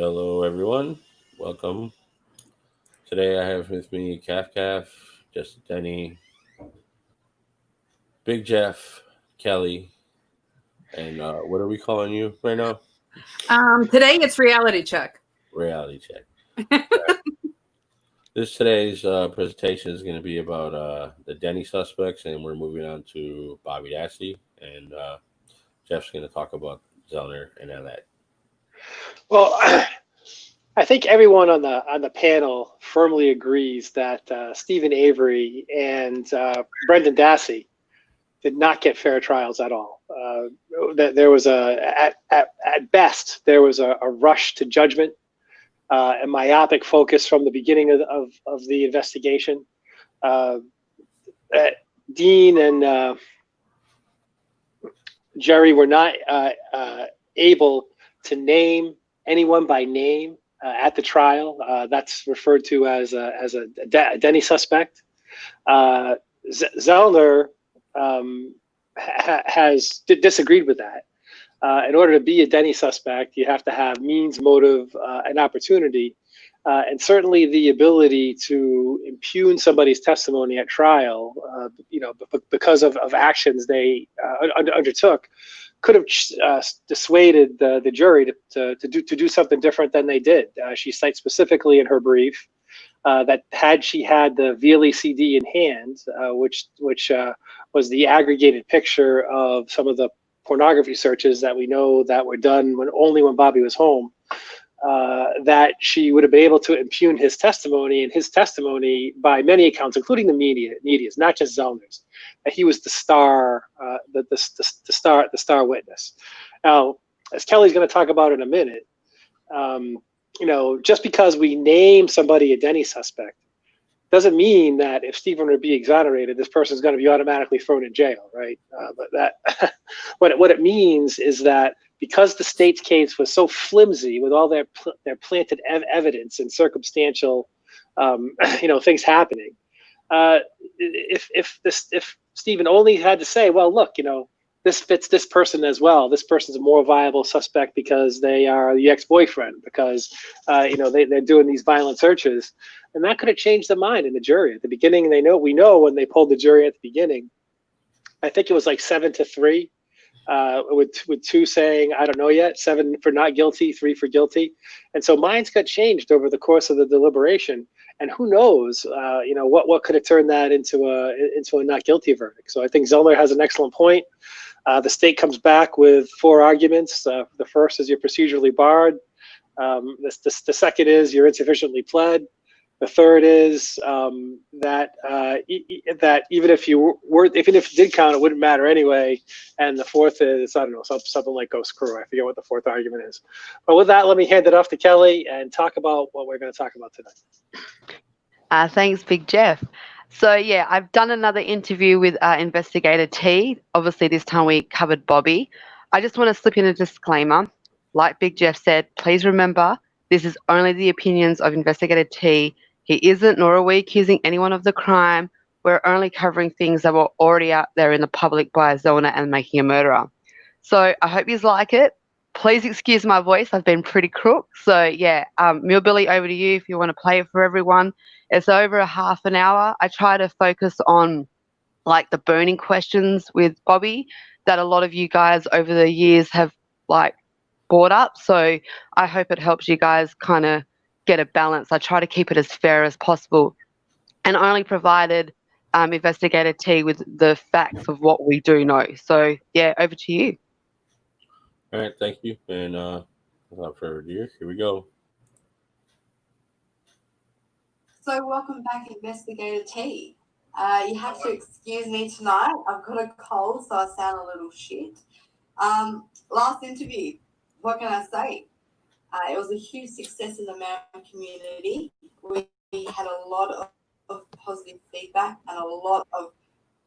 Hello, everyone. Welcome. Today I have with me Calf, Just Denny, Big Jeff, Kelly, and what are we calling you right now? Today it's reality check. Reality check. This today's presentation is going to be about the Denny suspects, and we're moving on to Bobby Dassey, and Jeff's going to talk about Zellner and all that. Well, I think everyone on the panel firmly agrees that Stephen Avery and Brendan Dassey did not get fair trials at all. That there was at best there was a rush to judgment, a myopic focus from the beginning of the investigation. Uh, Dean and Jerry were not able to name anyone by name at the trial. That's referred to as a Denny suspect. Zellner has disagreed with that. In order to be a Denny suspect, you have to have means, motive, and opportunity, and certainly the ability to impugn somebody's testimony at trial, because of actions they undertook, could have dissuaded the jury to do something different than they did. She cites specifically in her brief that had she had the VLE CD in hand, which was the aggregated picture of some of the pornography searches that we know that were done only when Bobby was home, that she would have been able to impugn his testimony, and his testimony by many accounts, including the media's, not just Zellner's, that he was the star witness. Now, as Kelly's going to talk about in a minute, just because we name somebody a Denny suspect doesn't mean that if Stephen were to be exonerated, this person's going to be automatically thrown in jail, right? But that what it means is that because the state's case was so flimsy with all their planted evidence and circumstantial, things happening, if Stephen only had to say, well, look, this fits this person as well. This person's a more viable suspect because they are the ex-boyfriend, because they're doing these violent searches, and that could have changed the mind in the jury at the beginning. We know when they pulled the jury at the beginning, I think it was like 7-3, with 2 saying I don't know yet, 7 for not guilty, 3 for guilty, and so minds got changed over the course of the deliberation. And who knows, what could have turned that into a not guilty verdict. So I think Zellner has an excellent point. The state comes back with 4 arguments. The first is you're procedurally barred. The second is you're insufficiently pled. The third is that even if it did count, it wouldn't matter anyway. And the fourth is, I don't know, something like go screw. I forget what the fourth argument is. But with that, let me hand it off to Kelly and talk about what we're going to talk about tonight. Thanks, Big Jeff. So, yeah, I've done another interview with Investigator T. Obviously, this time we covered Bobby. I just want to slip in a disclaimer. Like Big Jeff said, please remember, this is only the opinions of Investigator T. He isn't, nor are we accusing anyone of the crime. We're only covering things that were already out there in the public by Zellner and Making a Murderer. So I hope you like it. Please excuse my voice. I've been pretty crook. So, yeah, Millbilly, over to you if you want to play it for everyone. It's over a half an hour. I try to focus on, like, the burning questions with Bobby that a lot of you guys over the years have, like, brought up. So I hope it helps you guys kind of get a balance. I try to keep it as fair as possible and only provided Investigator T with the facts of what we do know. So, yeah, over to you. All right, thank you. And without further ado, here we go. So welcome back, Investigator T. You have to excuse me tonight. I've got a cold, so I sound a little shit. Last interview, what can I say? It was a huge success in the Maori community. We had a lot of positive feedback and a lot of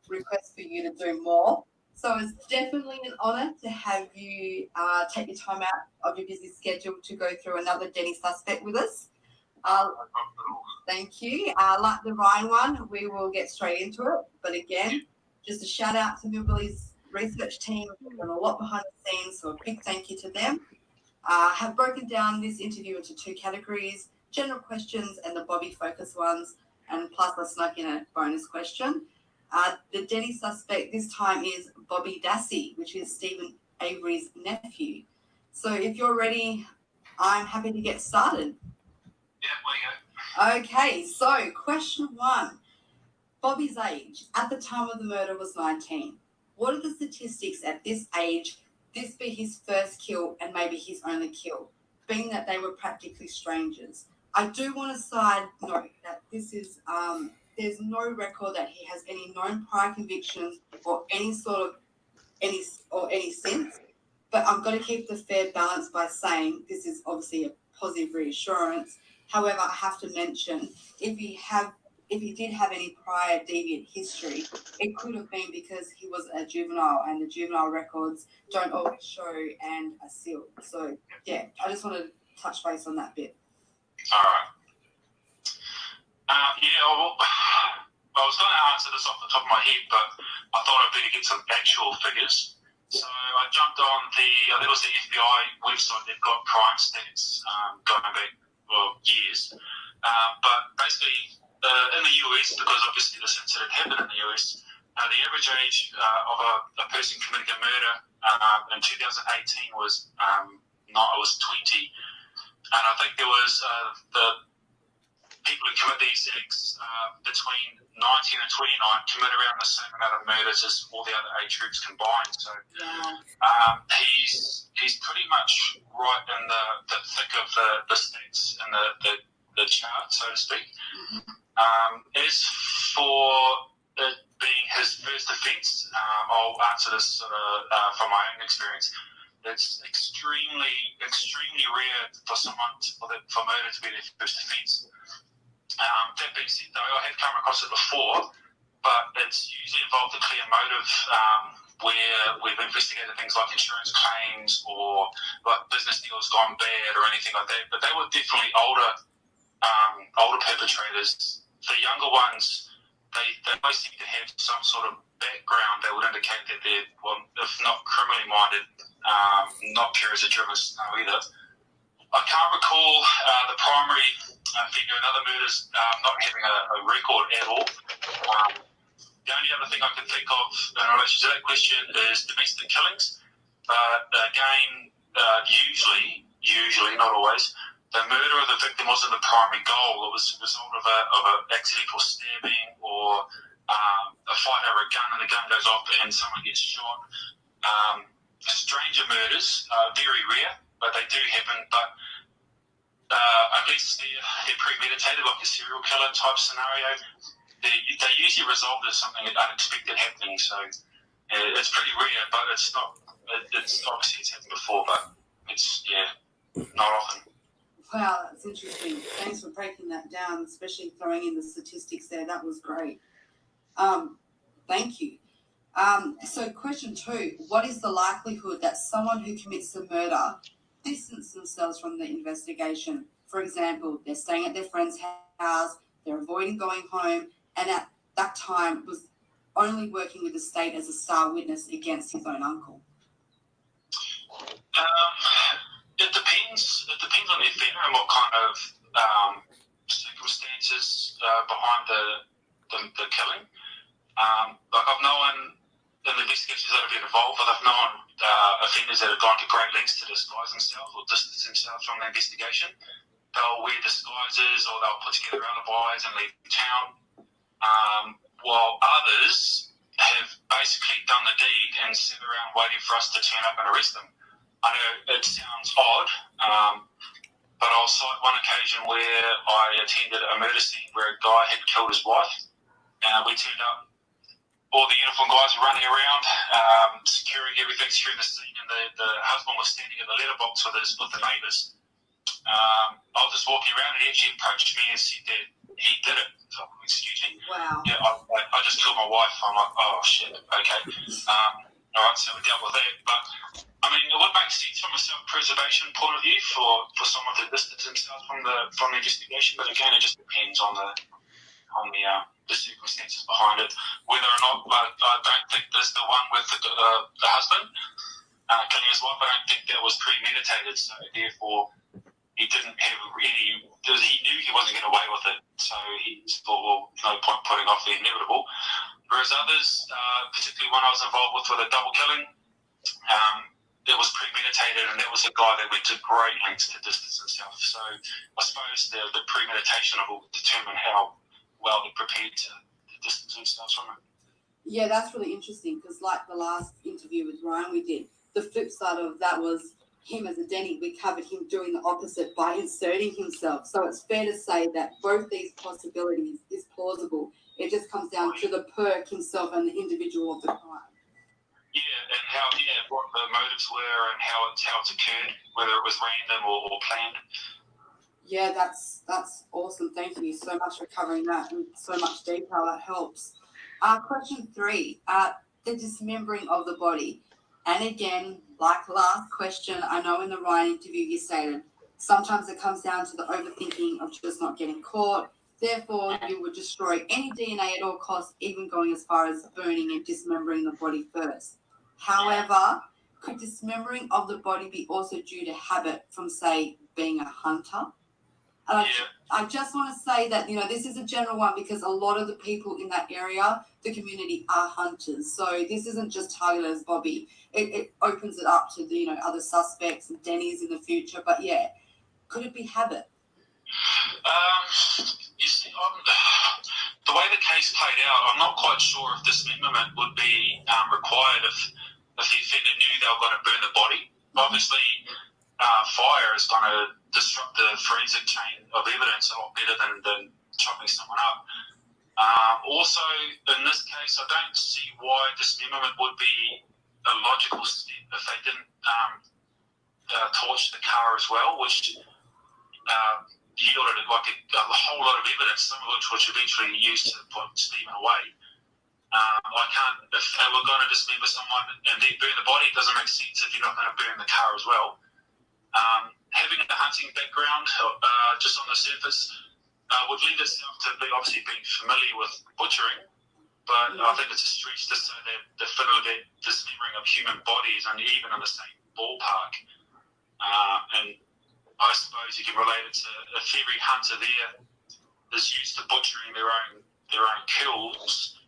requests for you to do more. So it's definitely an honour to have you take your time out of your busy schedule to go through another Denny suspect with us. Thank you. Like the Ryan one, we will get straight into it. But again, just a shout out to Millbilly's research team. We've done a lot behind the scenes, so a big thank you to them. Have broken down this interview into 2 categories: general questions and the Bobby focus ones, and plus I snuck in a bonus question. The Denny suspect this time is Bobby Dassey, which is Stephen Avery's nephew. So if you're ready, I'm happy to get started. Yeah, where you go? Okay, so question 1. Bobby's age at the time of the murder was 19. What are the statistics at this age? This be his first kill and maybe his only kill, being that they were practically strangers. I do want to side note that this is there's no record that he has any known prior convictions or any sins. But I'm going to keep the fair balance by saying this is obviously a positive reassurance. However, I have to mention if he did have any prior deviant history, it could have been because he was a juvenile and the juvenile records don't always show and are sealed. So yeah, I just want to touch base on that bit. All right. I was going to answer this off the top of my head, but I thought I'd better get some actual figures. So I jumped on there was the FBI website. They've got crime stats going back years. But basically, in the US, because obviously this incident happened in the US, the average age of a person committing a murder in 2018 was 20. And I think there was the people who commit these acts between 19 and 29 commit around the same amount of murders as all the other age groups combined. So he's pretty much right in the thick of the stats and the chart, so to speak. As for it being his first offence, I'll answer this sort of from my own experience. It's extremely rare for for murder to be their first offence. That being said, though, I have come across it before, but it's usually involved a clear motive where we've investigated things like insurance claims or like business deals gone bad or anything like that. But they were definitely older perpetrators. The younger ones, they most seem to have some sort of background that would indicate that they're, well, if not criminally minded, not pure as a driven snow either. I can't recall the primary figure in other murders not having a record at all. The only other thing I can think of in relation to that question is domestic killings. But again, usually, not always, the murder of the victim wasn't the primary goal. It was a result of an accidental stabbing or a fight over a gun and the gun goes off and someone gets shot. Stranger murders are very rare, but they do happen. But unless they're premeditated, like a serial killer type scenario, they usually resolve as something unexpected happening. So it's pretty rare, but it's not. It's obviously it's happened before, but it's not often. Wow, that's interesting. Thanks for breaking that down, especially throwing in the statistics there. That was great. Thank you. So question 2, what is the likelihood that someone who commits a murder distance themselves from the investigation? For example, they're staying at their friend's house, they're avoiding going home, and at that time was only working with the state as a star witness against his own uncle. It depends. It depends on the offender and what kind of circumstances behind the killing. Like I've known in the investigations that have been involved with, I've known offenders that have gone to great lengths to disguise themselves or distance themselves from the investigation. They'll wear disguises or they'll put together alibis and leave town, while others have basically done the deed and sit around waiting for us to turn up and arrest them. I know it sounds odd, but I'll cite one occasion where I attended a murder scene where a guy had killed his wife. We turned up, all the uniform guys were running around, securing everything, securing the scene, and the husband was standing in the letterbox with the neighbours. I was just walking around, and he actually approached me and said that he did it. So, excuse me. Wow. Yeah, I just killed my wife. I'm like, oh shit, okay. All right, so we dealt with that, but I mean, it would make sense from a self-preservation point of view for someone to distance themselves from the investigation, but again, it just depends on the circumstances behind it. Whether or not, I don't think there's the one with the husband. killing his wife. I don't think that was premeditated, so therefore he didn't have any. He knew he wasn't getting away with it, so he thought, well, no point putting off the inevitable. Whereas others, particularly one I was involved with a double killing, it was premeditated, and that was a guy that went to great lengths to distance himself. So I suppose the premeditation of it will determine how well they're prepared to distance themselves from it. Yeah, that's really interesting because, like the last interview with Ryan we did, the flip side of that was him as a Denny. We covered him doing the opposite by inserting himself. So it's fair to say that both these possibilities is plausible. It just comes down to the perk himself and the individual of the crime. Yeah, and what the motives were and how it's occurred, whether it was random or planned. Yeah, that's awesome. Thank you so much for covering that in so much detail. That helps. Question 3, the dismembering of the body. And again, like last question, I know in the Ryan interview you stated, sometimes it comes down to the overthinking of just not getting caught. Therefore, you would destroy any DNA at all costs, even going as far as burning and dismembering the body first. However, could dismembering of the body be also due to habit from, say, being a hunter? I just want to say that, this is a general one because a lot of the people in that area, the community, are hunters. So this isn't just targeted as Bobby. It opens it up to the, other suspects and Denny's in the future. But yeah, could it be habit? You see, the way the case played out, I'm not quite sure if dismemberment would be required if the offender knew they were going to burn the body. Obviously, fire is going to disrupt the forensic chain of evidence a lot better than chopping someone up. Also, in this case, I don't see why dismemberment would be a logical step if they didn't torch the car as well, which yielded like a whole lot of evidence, some of which eventually used to put Stephen away. If they were going to dismember someone and then burn the body, it doesn't make sense if you're not going to burn the car as well. Having a hunting background, just on the surface, would lend itself to obviously being familiar with butchering, but I think it's a stretch to say that the dismembering of human bodies and even in the same ballpark. And I suppose you can relate it to if every hunter there is used to butchering their own kills.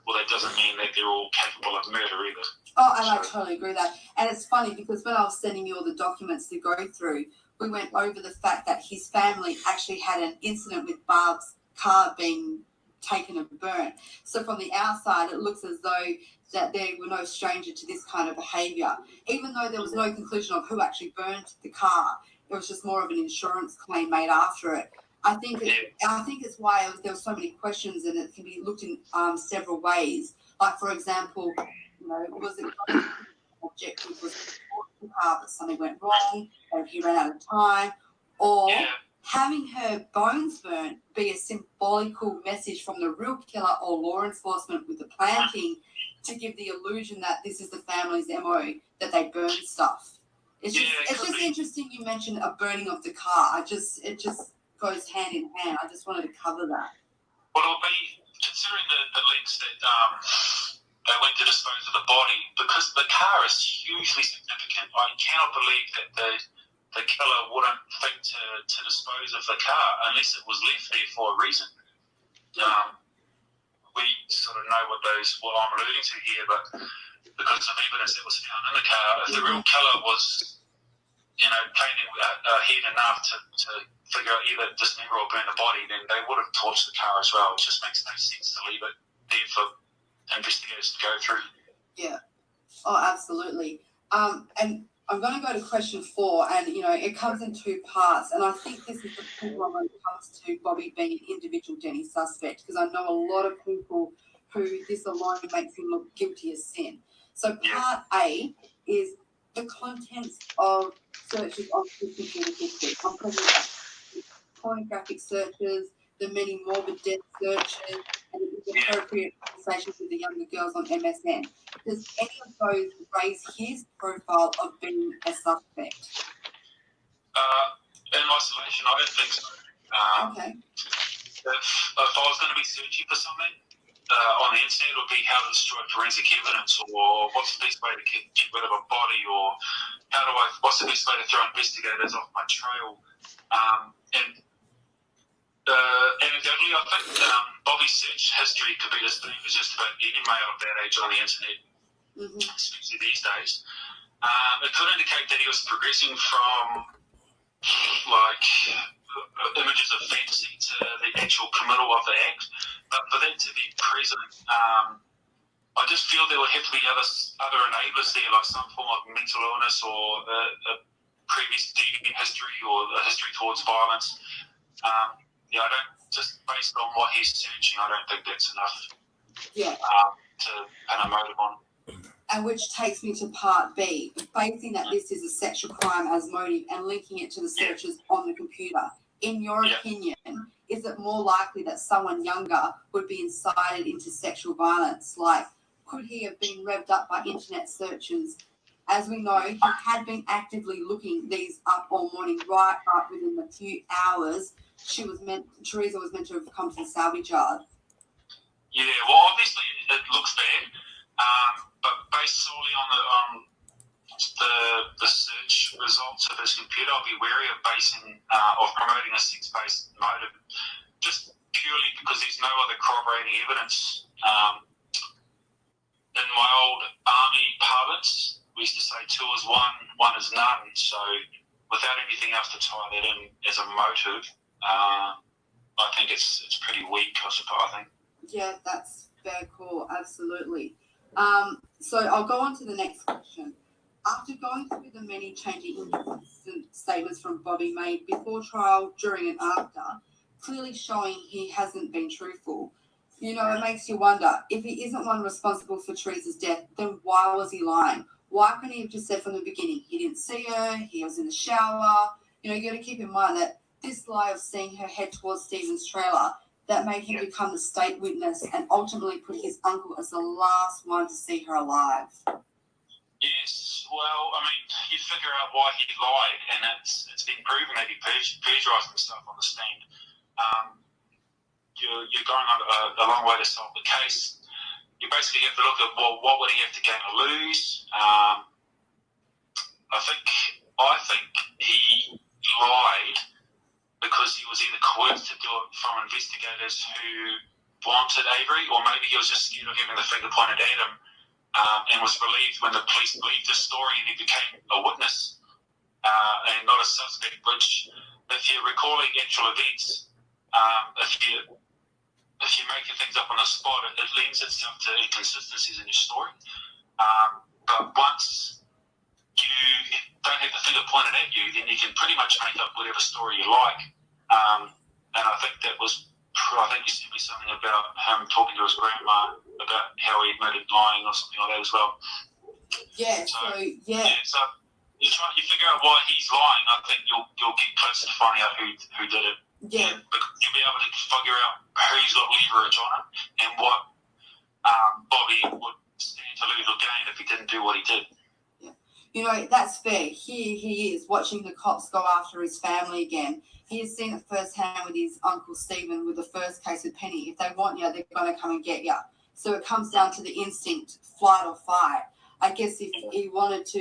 Well, that doesn't mean that they're all capable of murder either. Oh, and I totally agree with that. And it's funny because when I was sending you all the documents to go through, we went over the fact that his family actually had an incident with Barb's car being taken and burnt. So from the outside, it looks as though that they were no stranger to this kind of behaviour. Even though there was no conclusion of who actually burnt the car, it was just more of an insurance claim made after it. I think it's why there were so many questions, and it can be looked in several ways. Like, for example, was it objective was the car, but something went wrong, and he ran out of time, or having her bones burnt be a symbolical message from the real killer or law enforcement with the planting to give the illusion that this is the family's MO, that they burn stuff. It's just interesting you mentioned a burning of the car. It just goes hand in hand. I just wanted to cover that. Well, it'll be, considering the lengths that they went to dispose of the body, because the car is hugely significant. I cannot believe that the killer wouldn't think to dispose of the car unless it was left there for a reason. We sort of know what I'm alluding to here, but because of evidence that was found in the car, if the real killer was, planning ahead enough to figure out either dismember or burn the body, then they would have torched the car as well. It just makes no sense to leave it there for investigators to go through. Yeah. Oh, absolutely. And I'm going to go to question 4, and it comes in 2 parts. And I think this is the big one when it comes to Bobby being an individual Denny suspect, because I know a lot of people who this alone makes him look guilty as sin. So part A is the contents of searches of his computer history. I'm talking about pornographic searches, the many morbid death searches, and the inappropriate conversations with the younger girls on MSN. Does any of those raise his profile of being a suspect? In isolation, I don't think so. Okay. If I was going to be searching for something, on the internet would be how to destroy forensic evidence, or what's the best way to get rid of a body, or what's the best way to throw investigators off my trail. And anecdotally, I think Bobby's search history could be the same as just about any male of that age on the internet, especially these days. It could indicate that he was progressing from images of fantasy to the actual committal of the act. But for that to be present, I just feel there would have to be other enablers there, like some form of mental illness or a previous deviant history or a history towards violence. I don't, just based on what he's searching, I don't think that's enough to pin a motive on. And which takes me to part B, basing that this is a sexual crime as motive and linking it to the searches on the computer. In your opinion, is it more likely that someone younger would be incited into sexual violence? Like, could he have been revved up by internet searches? As we know, he had been actively looking these up all morning, right up within a few hours. Teresa was meant to have come to the salvage yard. Yeah, well, obviously it looks bad, but based solely on the search results of his computer, I'll be wary of promoting a sex-based motive, just purely because there's no other corroborating evidence. In my old army parlance, we used to say two is one is none. So without anything else to tie that in as a motive, I think it's pretty weak, I suppose, I think. Yeah, that's very cool. Absolutely. So I'll go on to the next question. After going through the many changing inconsistent statements from Bobby made before trial, during and after, clearly showing he hasn't been truthful, it makes you wonder, if he isn't one responsible for Teresa's death, then why was he lying? Why couldn't he have just said from the beginning, he didn't see her, he was in the shower? You got to keep in mind that this lie of seeing her head towards Stephen's trailer, that made him become the state witness and ultimately put his uncle as the last one to see her alive. Yes, well, I mean, you figure out why he lied, and it's been proven that he plagiarised himself on the stand. You're going on a long way to solve the case. You basically have to look at, well, what would he have to gain or lose? I think he lied because he was either coerced to do it from investigators who wanted Avery, or maybe he was just scared of having the finger pointed at him, and was relieved when the police believed his story and he became a witness and not a suspect, which, if you're recalling actual events, if you're making things up on the spot, it lends itself to inconsistencies in your story. But once you don't have the finger pointed at you, then you can pretty much make up whatever story you like. And I think you sent me something about him talking to his grandma about how he admitted lying or something like that as well. Yeah, so you figure out why he's lying. I think you'll get close to finding out who did it. Yeah. And you'll be able to figure out who's got leverage on it and what Bobby would stand to lose or gain if he didn't do what he did. That's fair. Here he is watching the cops go after his family again. He has seen it firsthand with his uncle Stephen with the first case with Penny. If they want you, they're going to come and get you. So it comes down to the instinct, flight or fight. I guess if he wanted to,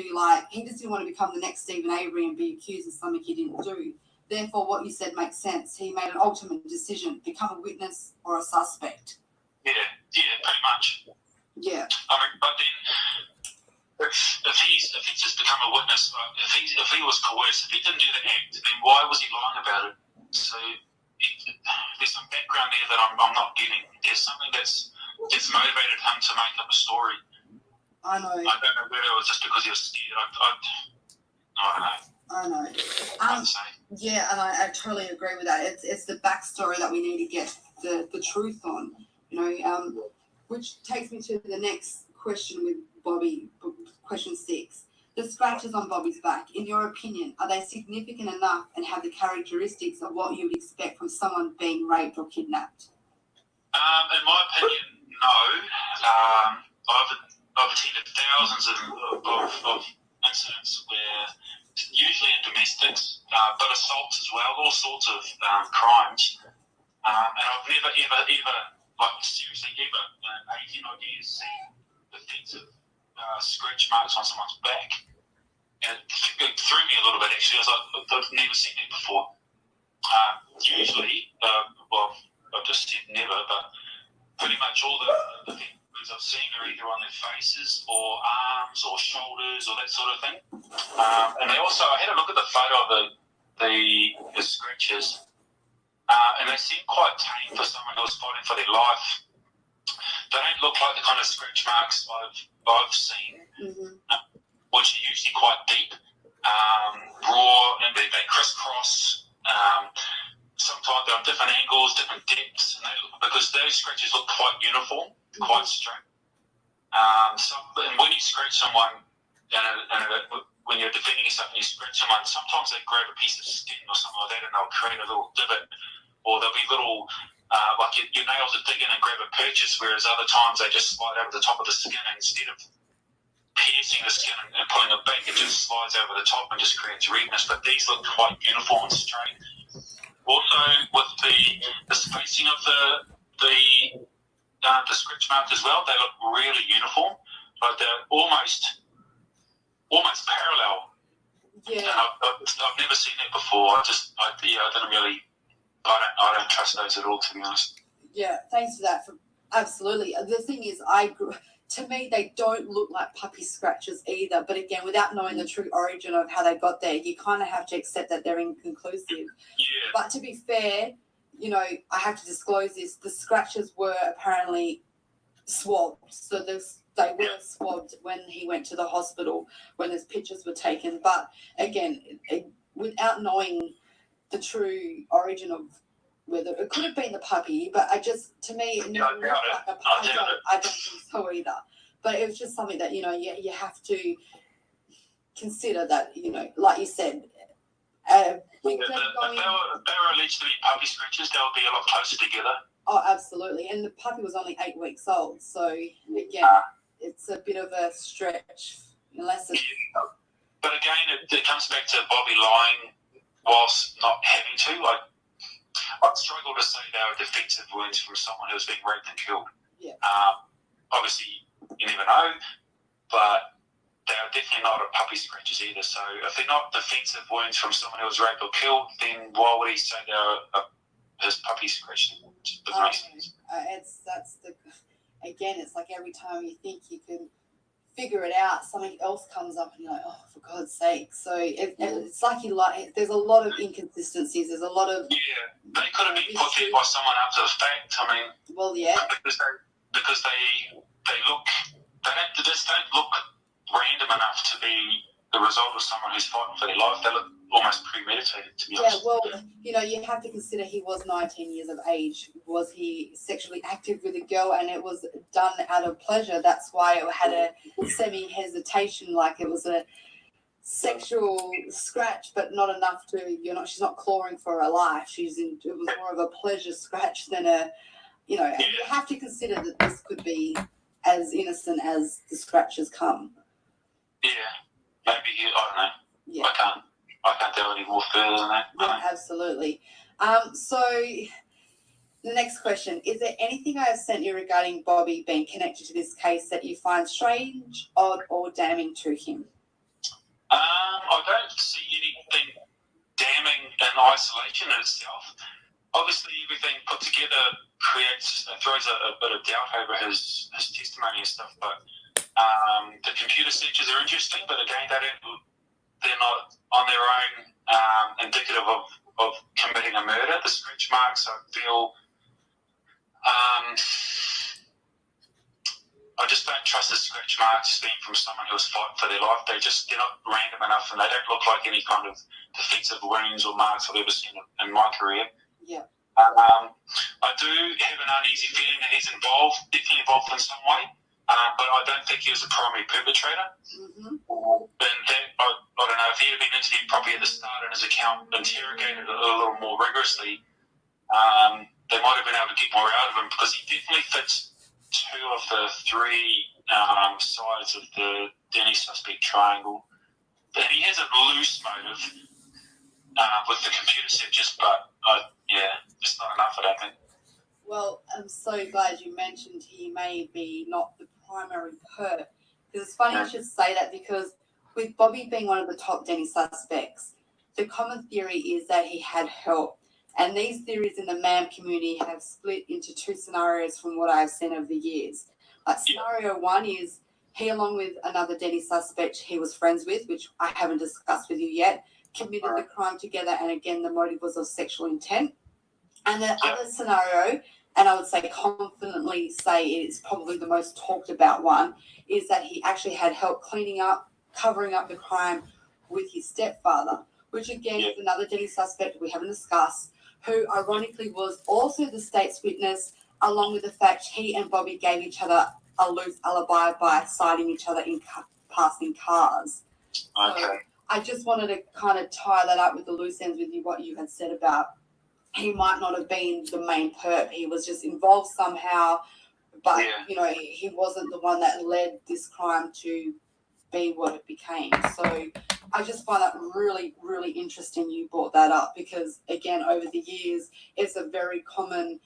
he just didn't want to become the next Stephen Avery and be accused of something he didn't do. Therefore, what you said makes sense. He made an ultimate decision, become a witness or a suspect. Yeah, pretty much. Yeah. I mean, but then if he's just become a witness, if he was coerced, if he didn't do the act, then why was he lying about it? So there's some background there that I'm not getting. There's something that's motivated him to make up a story. I know. I don't know whether it was just because he was scared. I know. Yeah, and I totally agree with that. It's the backstory that we need to get the truth on, which takes me to the next question with Bobby, question 6. The scratches on Bobby's back, in your opinion, are they significant enough and have the characteristics of what you would expect from someone being raped or kidnapped? In my opinion, no. I've attended thousands of incidents where, usually in domestics, but assaults as well, all sorts of crimes. And I've never, ever, ever like seriously ever in 18 odd years seen defensive scratch marks on someone's back. And it threw me a little bit actually. I was like, I've never seen it before. Usually, well, I've just said never, but pretty much all the things I've seen are either on their faces or arms or shoulders or that sort of thing. And they also, I had a look at the photo of the scratches, and they seem quite tame for someone who was fighting for their life. They don't look like the kind of scratch marks I've seen, which are usually quite deep, raw, and they crisscross. Sometimes they're on different angles, different depths, and because those scratches look quite uniform, quite straight. And when you scratch someone, when you're defending yourself and you scratch someone, sometimes they grab a piece of skin or something like that and they'll create a little divot, or there'll be little, like your nails are digging and grab a purchase, whereas other times they just slide over the top of the skin, and instead of piercing the skin and pulling it back, it just slides over the top and just creates redness. But these look quite uniform and straight. Also, with the spacing of the scratch marks as well, they look really uniform. Like they're almost parallel. Yeah. And I've never seen it before. I don't trust those at all, to be honest. Yeah, thanks for that. Absolutely. The thing is, to me, they don't look like puppy scratches either. But again, without knowing the true origin of how they got there, you kind of have to accept that they're inconclusive. Yeah. But to be fair, I have to disclose this. The scratches were apparently swabbed. So they were swabbed when he went to the hospital, when his pictures were taken. But again, without knowing the true origin of whether it could have been the puppy, but to me, it never looked like a puppy. I don't think so either. But it was just something that, you have to consider that, like you said, if they were alleged to be puppy scratches, they'll be a lot closer together. Oh, absolutely. And the puppy was only 8 weeks old. So, again, it's a bit of a stretch. Unless it's... But again, it comes back to Bobby lying whilst not having to. I'd struggle to say they were defensive wounds from someone who was being raped and killed. Yeah. Obviously, you never know, but they are definitely not a puppy scratches either. So if they're not defensive wounds from someone who was raped or killed, then why would he say they're his puppy scratches? It doesn't make sense. It's like every time you think you can figure it out, something else comes up and you're like, oh, for God's sake. So it's like there's a lot of inconsistencies. There's a lot of... Yeah, they could have been put there by someone after the fact. I mean... Well, yeah. Because they just don't look random enough to be the result of someone who's fighting for their life. They look almost premeditated, to be honest. Yeah, well, you have to consider he was 19 years of age. Was he sexually active with a girl and it was done out of pleasure? That's why it had a semi-hesitation, like it was a sexual scratch, but not enough to, she's not clawing for her life. It was more of a pleasure scratch than you have to consider that this could be as innocent as the scratches come. Yeah, maybe, I don't know. Yeah. I can't tell any more further than that. Yeah, absolutely. So the next question, is there anything I have sent you regarding Bobby being connected to this case that you find strange, odd, or damning to him? I don't see anything damning in isolation in itself. Obviously, everything put together throws a bit of doubt over his testimony and stuff, but the computer searches are interesting, but again, they're not on their own indicative of committing a murder. The scratch marks, I feel, I just don't trust the scratch marks being from someone who was fighting for their life. They're not random enough, and they don't look like any kind of defensive wounds or marks I've ever seen in my career. Yeah. I do have an uneasy feeling that he's definitely involved in some way, but I don't think he was the primary perpetrator. Mm-hmm. And I don't know, if he had been interviewed properly at the start and his account interrogated a little more rigorously, they might have been able to get more out of him, because he definitely fits two of the three sides of the Denny suspect triangle. And he has a loose motive with the computer searches, but it's not enough, I don't think. Well, I'm so glad you mentioned he may be not the primary perp. Because it's funny you should say that, because with Bobby being one of the top Denny suspects, the common theory is that he had help. And these theories in the MAM community have split into two scenarios from what I've seen over the years. Like scenario one is he, along with another Denny suspect he was friends with, which I haven't discussed with you yet, committed the crime together, and again the motive was of sexual intent. And the other scenario, and I would say confidently say it's probably the most talked about one, is that he actually had help cleaning up, covering up the crime with his stepfather, which again is another Denny suspect we haven't discussed, who ironically was also the state's witness, along with the fact he and Bobby gave each other a loose alibi by sighting each other in passing cars. Okay. So I just wanted to kind of tie that up with the loose ends with you, what you had said about he might not have been the main perp. He was just involved somehow, but you know, he wasn't the one that led this crime to be what it became. So I just find that really, really interesting you brought that up, because again, over the years, it's a very common,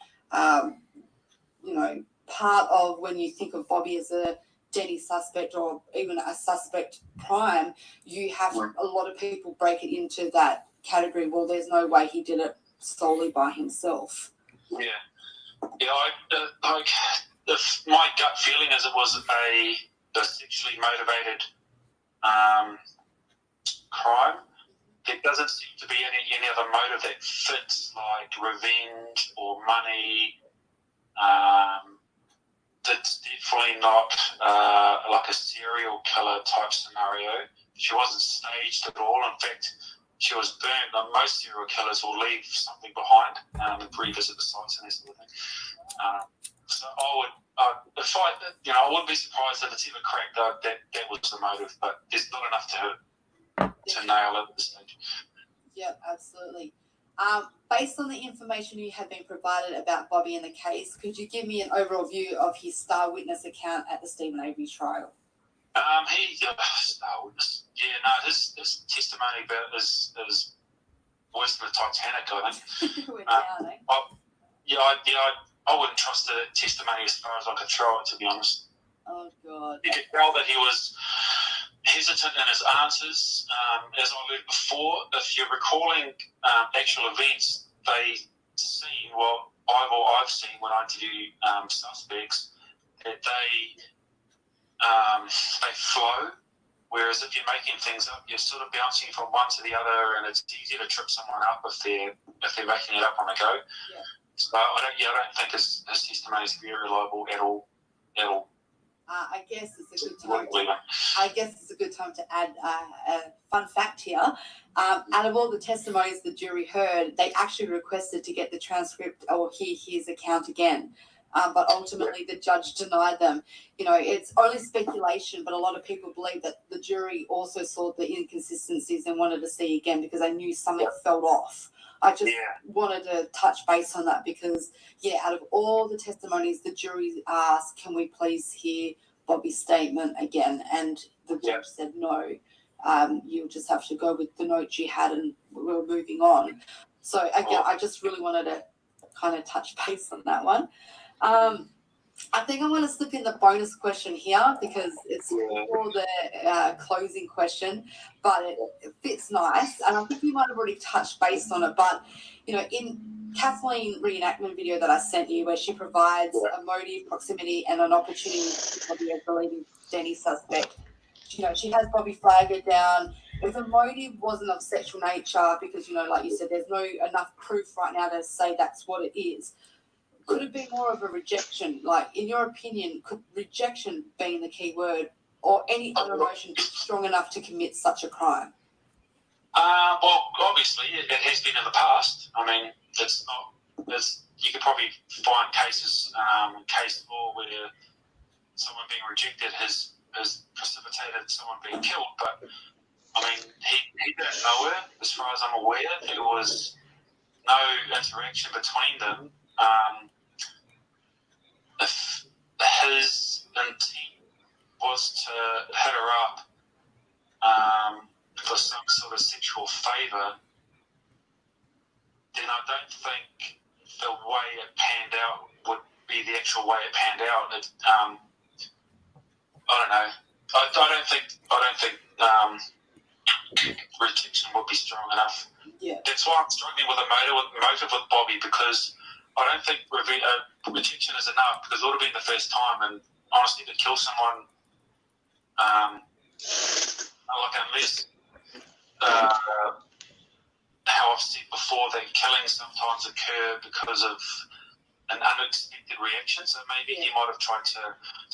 you know, part of when you think of Bobby as a Denny suspect or even a suspect prime, you have a lot of people break it into that category. Well, there's no way he did it solely by himself. Yeah. My gut feeling is it was a sexually motivated crime. There doesn't seem to be any other motive that fits, like revenge or money. That's definitely not like a serial killer type scenario. She wasn't staged at all. In fact, she was burnt. Like most serial killers will leave something behind and revisit the sites and that sort of thing. So I wouldn't be surprised if it's either cracked that was the motive, but there's not enough to nail it at this stage. Yep, absolutely. Based on the information you have been provided about Bobby and the case, could you give me an overall view of his star witness account at the Stephen Avery trial? Star witness. His testimony about is worse than the Titanic, I think. We're down, I wouldn't trust the testimony as far as I could throw it, to be honest. Oh, God. You could tell that he was hesitant in his answers. As I alluded before, if you're recalling actual events, I've seen when I interview suspects, that they flow. Whereas if you're making things up, you're sort of bouncing from one to the other, and it's easier to trip someone up if they're making it up on the go. Yeah. So I don't think his testimony is very reliable at all. I guess it's a good time to add a fun fact here. Out of all the testimonies the jury heard, they actually requested to get the transcript or hear his account again. But ultimately the judge denied them. You know, it's only speculation, but a lot of people believe that the jury also saw the inconsistencies and wanted to see again because they knew something felt off. I just wanted to touch base on that because, out of all the testimonies, the jury asked, can we please hear Bobby's statement again? And the judge said no. You'll just have to go with the notes you had and we're moving on. So, again, I just really wanted to kind of touch base on that one. I think I'm going to slip in the bonus question here because it's for the closing question, but it fits nice. And I think you might have already touched base on it, but, you know, in Kathleen reenactment video that I sent you where she provides a motive, proximity, and an opportunity to Bobby as the leading Denny suspect, you know, she has Bobby Flagger down. If the motive wasn't of sexual nature, because, you know, like you said, there's no enough proof right now to say that's what it is, could it be more of a rejection? Like, in your opinion, could rejection being the key word or any other emotion be strong enough to commit such a crime? Well, obviously, it has been in the past. I mean, you could probably find cases, case law where someone being rejected has precipitated someone being killed. But, I mean, he didn't know her, as far as I'm aware. There was no interaction between them. If his intent was to hit her up for some sort of sexual favour, then I don't think the way it panned out would be the actual way it panned out. I don't know. I don't think rejection would be strong enough. Yeah. That's why I'm struggling with a motive with Bobby, because I don't think rejection is enough, because it would have been the first time, and honestly, to kill someone, unless how I've said before, that killings sometimes occur because of an unexpected reaction. So maybe he might have tried to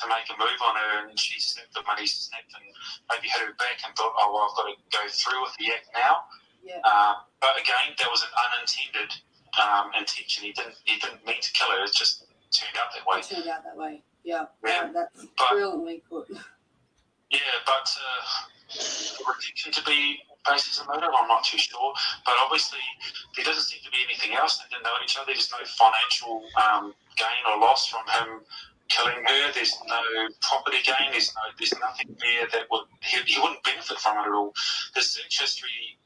make a move on her, and she snapped him, and he snapped and maybe hit her back and thought, oh, well, I've got to go through with the act now. Yeah. But again, that was an unintended intention. He didn't mean to kill her. It just turned out that way. It turned out that way. Yeah. Yeah. That's But- brilliantly put. Yeah, but rejection to be based as a motive, I'm not too sure. But obviously, there doesn't seem to be anything else. They didn't know each other. There's no financial gain or loss from him killing her. There's no property gain. There's nothing there that he wouldn't benefit from it at all. His search history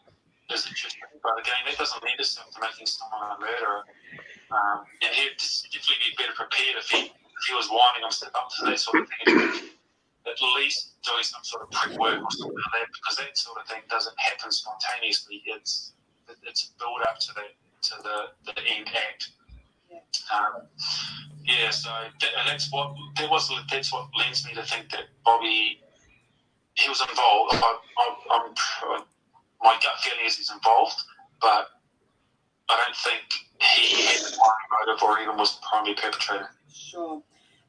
is interesting, but again, that doesn't lend itself to making someone a murderer. And he'd definitely be better prepared if he was winding himself up to that sort of thing. At least doing some sort of prep work or something like that, because that sort of thing doesn't happen spontaneously. It's a build up to the end act. So that's what lends me to think that Bobby, he was involved. My gut feeling is he's involved, but I don't think he had the primary motive or even was the primary perpetrator. Sure.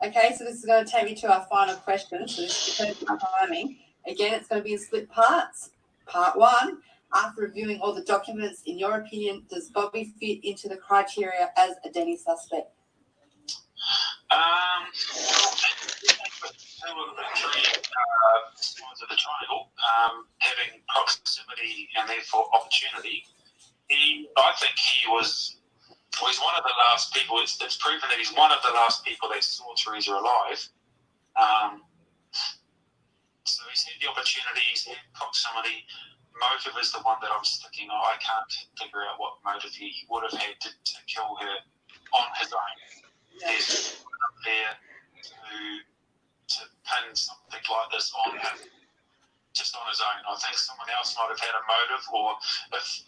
Okay, so this is going to take me to our final question. So this is the perfect timing. Again, it's going to be in split parts. Part 1, after reviewing all the documents, in your opinion, does Bobby fit into the criteria as a Denny suspect? Sides of the triangle, having proximity and therefore opportunity, I think he's one of the last people. It's proven that he's one of the last people that saw Teresa alive. So he's had the opportunity, he's had proximity. Motive is the one that I'm sticking on. I can't figure out what motive he would have had to kill her on his own. There's no one up there to pin something like this on him just on his own. I think someone else might have had a motive, or if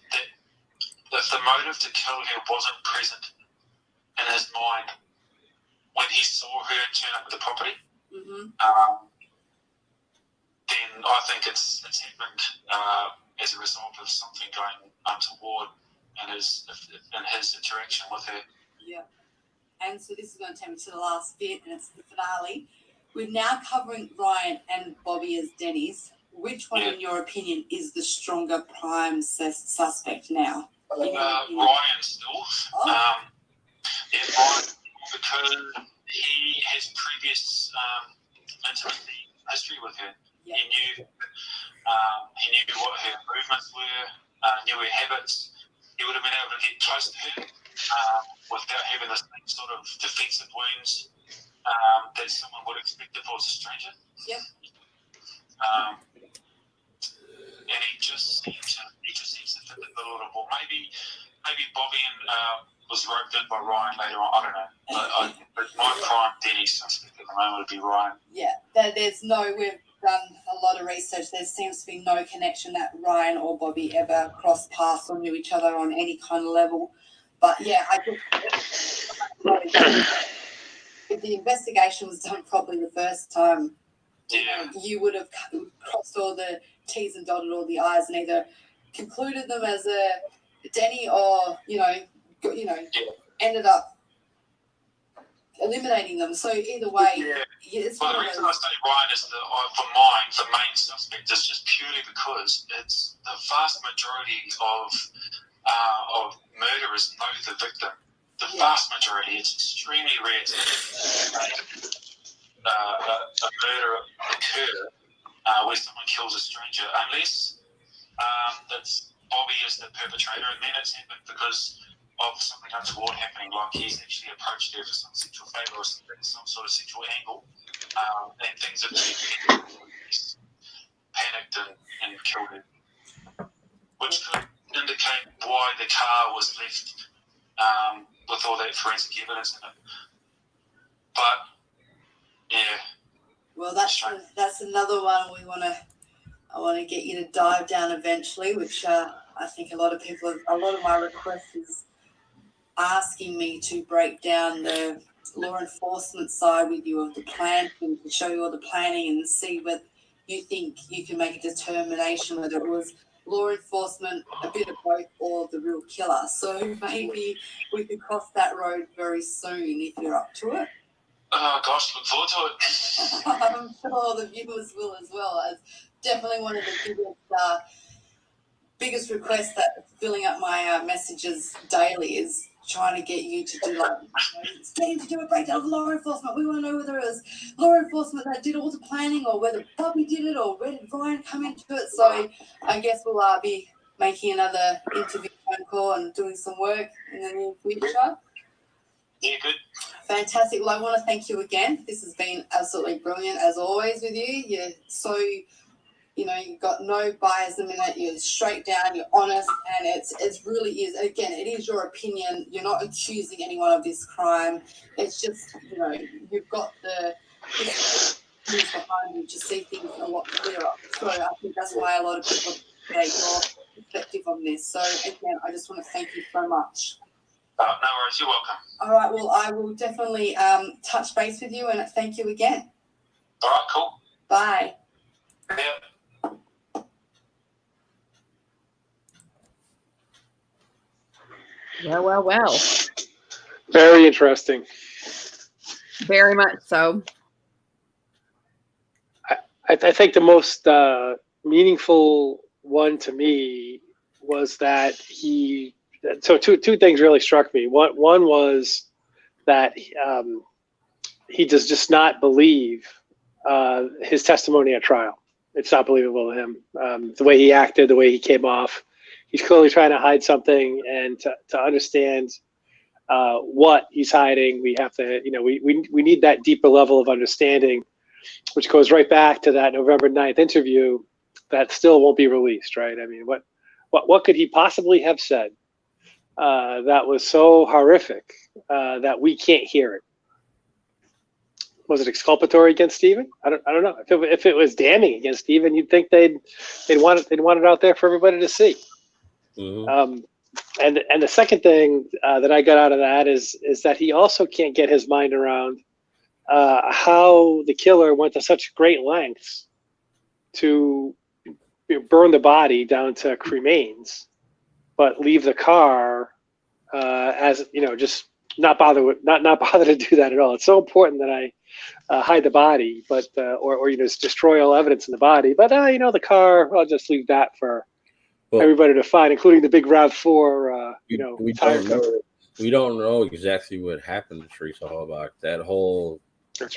the motive to kill her wasn't present in his mind when he saw her turn up at the property, then I think it's happened as a result of something going untoward in his interaction with her. Yeah. And so this is going to take me to the last bit, and it's the finale. We're now covering Ryan and Bobby as Denny's. Which one, in your opinion, is the stronger prime suspect now? Ryan still. Ryan, because he has previous intimacy history with her. Yeah. He knew what her movements were, knew her habits. He would have been able to get close to her without having the same sort of defensive wounds that someone would expect if it was a stranger. Yep. And he just seems to fit the bill a little more. Maybe Bobby was roped in by Ryan later on. I don't know. But my prime Denny suspect at the moment would be Ryan. Yeah, we've done a lot of research. There seems to be no connection that Ryan or Bobby ever crossed paths or knew each other on any kind of level. But yeah, I just if the investigation was done properly the first time, you would have crossed all the T's and dotted all the I's and either concluded them as a Denny or ended up eliminating them. So either way, it's well, the reason I say Ryan is the main suspect is just purely because it's the vast majority of murderers know the victim. The vast majority. It's extremely rare to a murder occur where someone kills a stranger, unless it's Bobby is the perpetrator, and then it's happened because of something untoward happening, like he's actually approached her for some sexual favour or some sort of sexual angle, and things have he's panicked and killed her, which could indicate why the car was left with all that forensic evidence in it. But yeah, Well, that's another one I want to get you to dive down eventually, which I think a lot of my requests is asking me to break down the law enforcement side with you of the plan, and to show you all the planning and see whether you think you can make a determination whether it was law enforcement, a bit of both, or the real killer. So maybe we could cross that road very soon if you're up to it. oh gosh, look forward to it. I'm sure the viewers will as well. As definitely one of the biggest requests that filling up my messages daily is trying to get you to do getting to do a breakdown of law enforcement. We want to know whether it was law enforcement that did all the planning, or whether Bobby did it, or where did Ryan come into it. So I guess we'll be making another interview phone call and doing some work in the near future. Yeah, good. Fantastic. Well, I want to thank you again. This has been absolutely brilliant as always with you. You're so, you've got no bias in it. You're straight down, you're honest, and it really is. Again, it is your opinion. You're not accusing anyone of this crime. It's just, you've got the things behind you to see things a lot clearer. So I think that's why a lot of people appreciate your perspective on this. So again, I just want to thank you so much. No worries, you're welcome. All right, well, I will definitely touch base with you, and thank you again. All right, cool. Bye. Yeah. Well. Very interesting. Very much so. I think the most meaningful one to me was that so two things really struck me. One was that he does just not believe his testimony at trial. It's not believable to him. The way he acted, the way he came off, he's clearly trying to hide something, and to understand what he's hiding, we have to, we need that deeper level of understanding, which goes right back to that November 9th interview that still won't be released, right? I mean, what could he possibly have said that was so horrific that we can't hear it? Was it exculpatory against Stephen? I don't know. If it was damning against Stephen, you'd think they'd want it out there for everybody to see. Mm-hmm. And the second thing that I got out of that is that he also can't get his mind around how the killer went to such great lengths to burn the body down to cremains, but leave the car as just not bother to do that at all. It's so important that I hide the body, but or just destroy all evidence in the body. But the car, I'll just leave that for everybody to find, including the big RAV4. We don't know exactly what happened to Teresa Halbach. That whole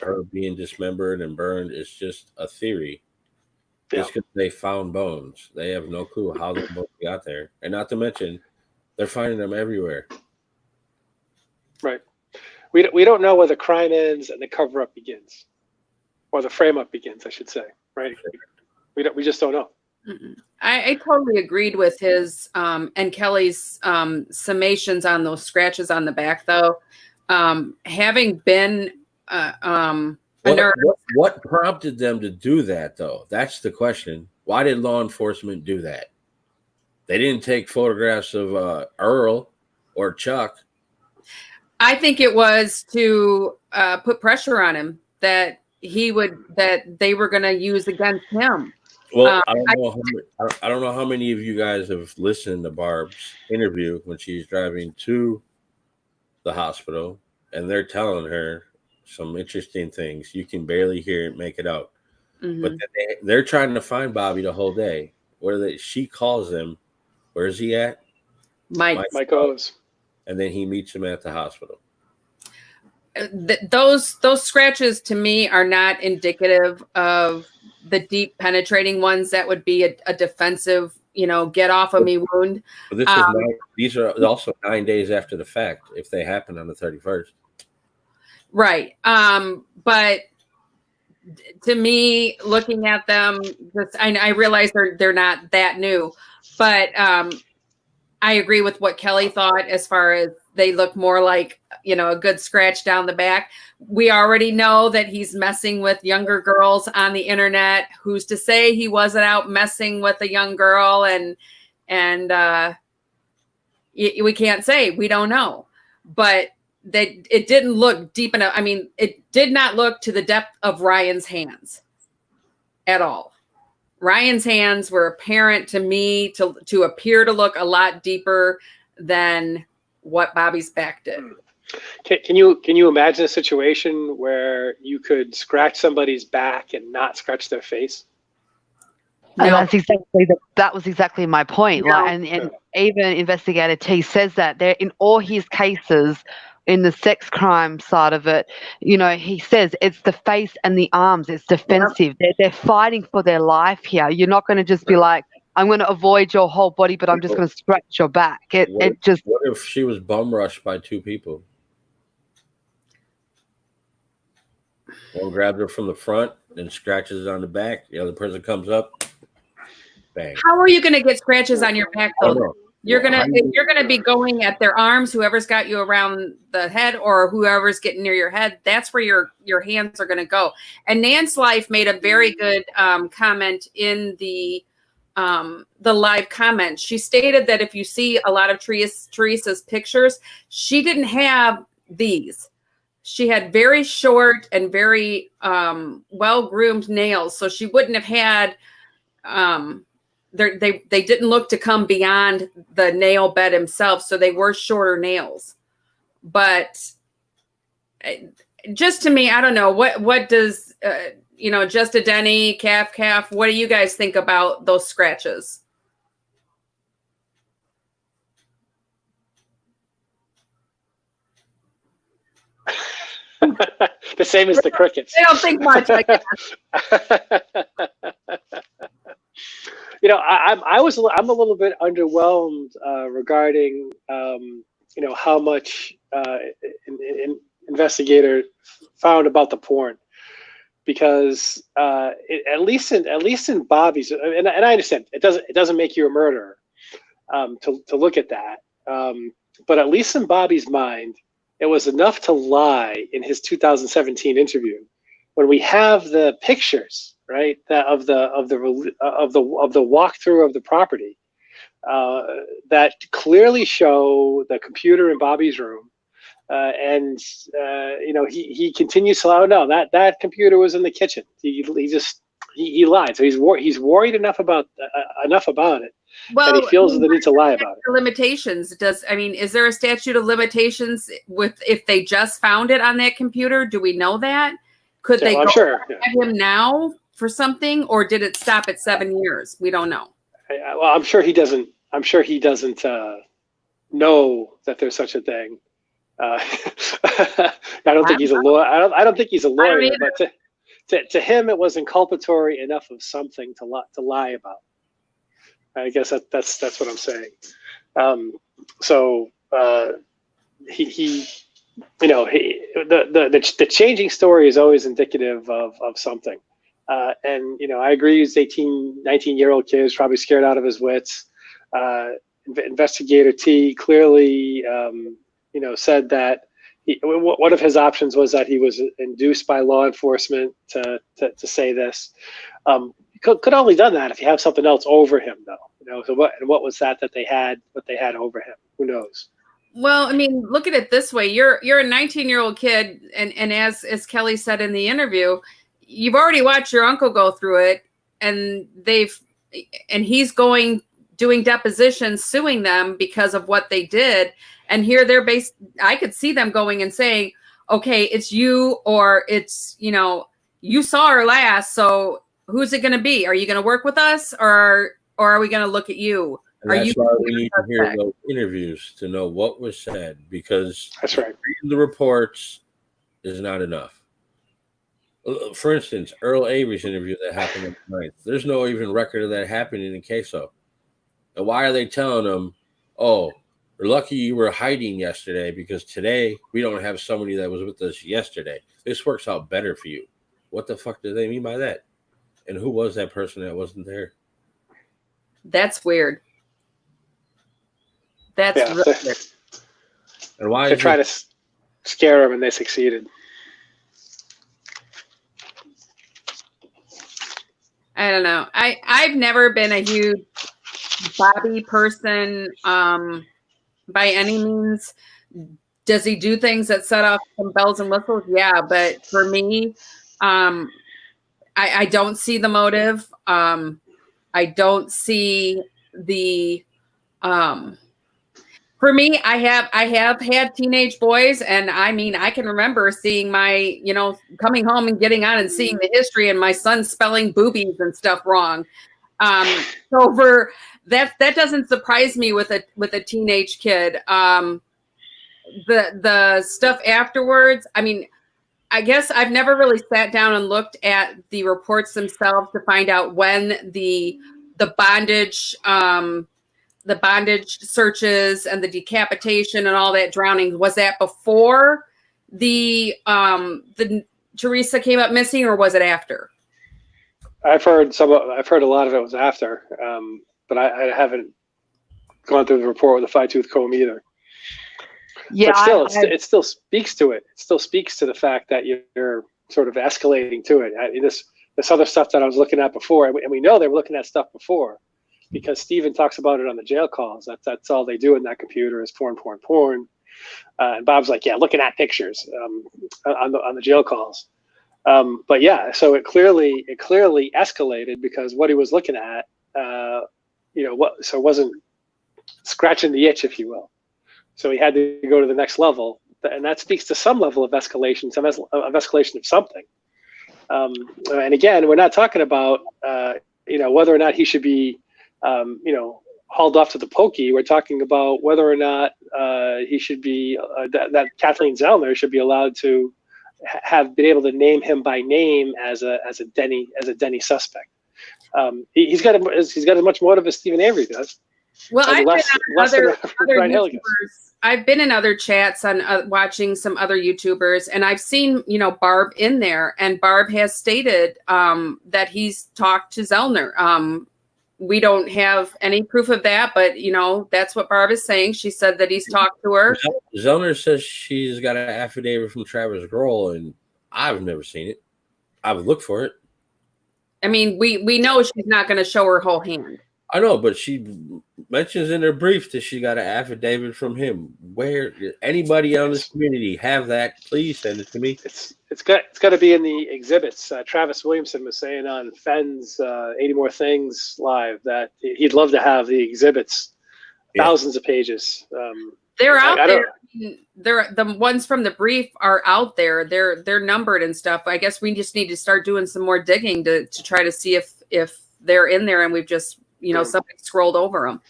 her being dismembered and burned is just a theory. Just because they found bones, they have no clue how the bones got there, and not to mention, they're finding them everywhere. Right. We don't know where the crime ends and the cover up begins, or the frame up begins, I should say. Right. We just don't know. I totally agreed with his and Kelly's summations on those scratches on the back, though. Having been what prompted them to do that, though? That's the question. Why did law enforcement do that? They didn't take photographs of Earl or Chuck. I think it was to put pressure on him that they were going to use against him. Well, I don't know how many of you guys have listened to Barb's interview when she's driving to the hospital, and they're telling her some interesting things. You can barely hear it, make it out. Mm-hmm. But they're trying to find Bobby the whole day. She calls him. Where is he at? Mike O's. And then he meets him at the hospital. Those scratches to me are not indicative of the deep penetrating ones that would be a defensive, get off of me wound. But these are also 9 days after the fact if they happen on the 31st. Right. But to me, looking at them, I realize they're not that new, but I agree with what Kelly thought as far as they look more like, a good scratch down the back. We already know that he's messing with younger girls on the internet. Who's to say he wasn't out messing with a young girl? And we can't say. We don't know. But it didn't look deep enough. I mean, it did not look to the depth of Ryan's hands at all. Ryan's hands were apparent to me to appear to look a lot deeper than what Bobby's back did. Can you imagine a situation where you could scratch somebody's back and not scratch their face? And No. that was exactly my point. No. Like, and even Investigator T says that there in all his cases, in the sex crime side of it, he says it's the face and the arms. It's defensive. They're fighting for their life here. You're not going to just be like, I'm going to avoid your whole body, but I'm just going to scratch your back. What if she was bum rushed by two people? One grabs her from the front and scratches on the back. The other person comes up, bang. How are you going to get scratches on your back I don't though? know. You're gonna be going at their arms, whoever's got you around the head or whoever's getting near your head. That's where your hands are gonna go. And Nance Life made a very good comment in the live comment. She stated that if you see a lot of Teresa's pictures, she didn't have these. She had very short and very well-groomed nails, so she wouldn't have had. They didn't look to come beyond the nail bed himself, so they were shorter nails. But just to me, I don't know what does Just a Denny, calf. What do you guys think about those scratches? The same as the crickets. I don't think much. I guess. I'm a little bit underwhelmed regarding how much investigator found about the porn, because at least in Bobby's, and I understand it doesn't make you a murderer to look at that, but at least in Bobby's mind, it was enough to lie in his 2017 interview when we have the pictures, right, of the walkthrough of the property that clearly show the computer in Bobby's room, and he continues to lie. No, that computer was in the kitchen. He lied. So he's worried enough about it. Well, that he feels the need to lie about it. Limitations. Is there a statute of limitations if they just found it on that computer? Do we know that? Could they go at him now for something, or did it stop at 7 years? We don't know. Well, I'm sure he doesn't know that there's such a thing. I don't think he's a lawyer. I don't think he's a lawyer, but to him, it was inculpatory enough of something to lie about. I guess that's what I'm saying. The changing story is always indicative of something. And I agree. He's 18, 19-year-old kid is probably scared out of his wits. Investigator T clearly, said that one of his options was that he was induced by law enforcement to say this. Could only done that if you have something else over him, though. So what was that they had? What they had over him? Who knows? Well, I mean, look at it this way: you're a 19-year-old kid, and as Kelly said in the interview, you've already watched your uncle go through it, and he's doing depositions, suing them because of what they did. And here I could see them going and saying, okay, it's you, or it's, you saw her last. So who's it going to be? Are you going to work with us, or are we going to look at you? And that's why we need to hear those interviews to know what was said, because that's right. Reading the reports is not enough. For instance, Earl Avery's interview that happened on the 9th, there's no even record of that happening in Queso. And why are they telling them, oh, we're lucky you were hiding yesterday because today we don't have somebody that was with us yesterday. This works out better for you. What the fuck do they mean by that? And who was that person that wasn't there? That's weird. That's really weird. And why to is try it? to scare him, and they succeeded. I don't know. I've never been a huge Bobby person by any means. Does he do things that set off some bells and whistles? Yeah, but for me, I don't see the motive. I don't see the for me, I have had teenage boys, and I mean, I can remember seeing my, coming home and getting on and seeing the history, and my son spelling boobies and stuff wrong. So for that doesn't surprise me with a teenage kid. The stuff afterwards, I mean, I guess I've never really sat down and looked at the reports themselves to find out when the bondage searches and the decapitation and all that drowning, was that before the Teresa came up missing, or was it after? I've heard a lot of it was after, but I haven't gone through the report with a fine-tooth comb either. Yeah, but still, it still speaks to it. It still speaks to the fact that you're sort of escalating to it. This other stuff that I was looking at before, and we know they were looking at stuff before, because Steven talks about it on the jail calls. That's all they do in that computer is porn. And Bob's like, yeah, looking at pictures on the jail calls. But yeah, so it clearly escalated because what he was looking at, so it wasn't scratching the itch, if you will. So he had to go to the next level, and that speaks to some level of escalation, of something. And again, we're not talking about whether or not he should be hauled off to the pokey. We're talking about whether or not he should be that Kathleen Zellner should be allowed to have been able to name him by name as a Denny suspect. He's got as much motive as Stephen Avery does. Well, I've been in other chats on watching some other YouTubers, and I've seen, Barb in there, and Barb has stated that he's talked to Zellner. We don't have any proof of that, but that's what Barb is saying. She said that he's talked to her. Zellner says she's got an affidavit from Travis Grohl, and I've never seen it. I've looked for it. I mean, we know she's not going to show her whole hand. I know, but she mentions in her brief that she got an affidavit from him. Where anybody on this community have that? Please send it to me. It's got to be in the exhibits. Travis Williamson was saying on Fenn's 80 More Things live that he'd love to have the exhibits, thousands of pages. They're out there. They're the ones from the brief are out there. They're numbered and stuff. I guess we just need to start doing some more digging to try to see if they're in there, and we've just somebody scrolled over them.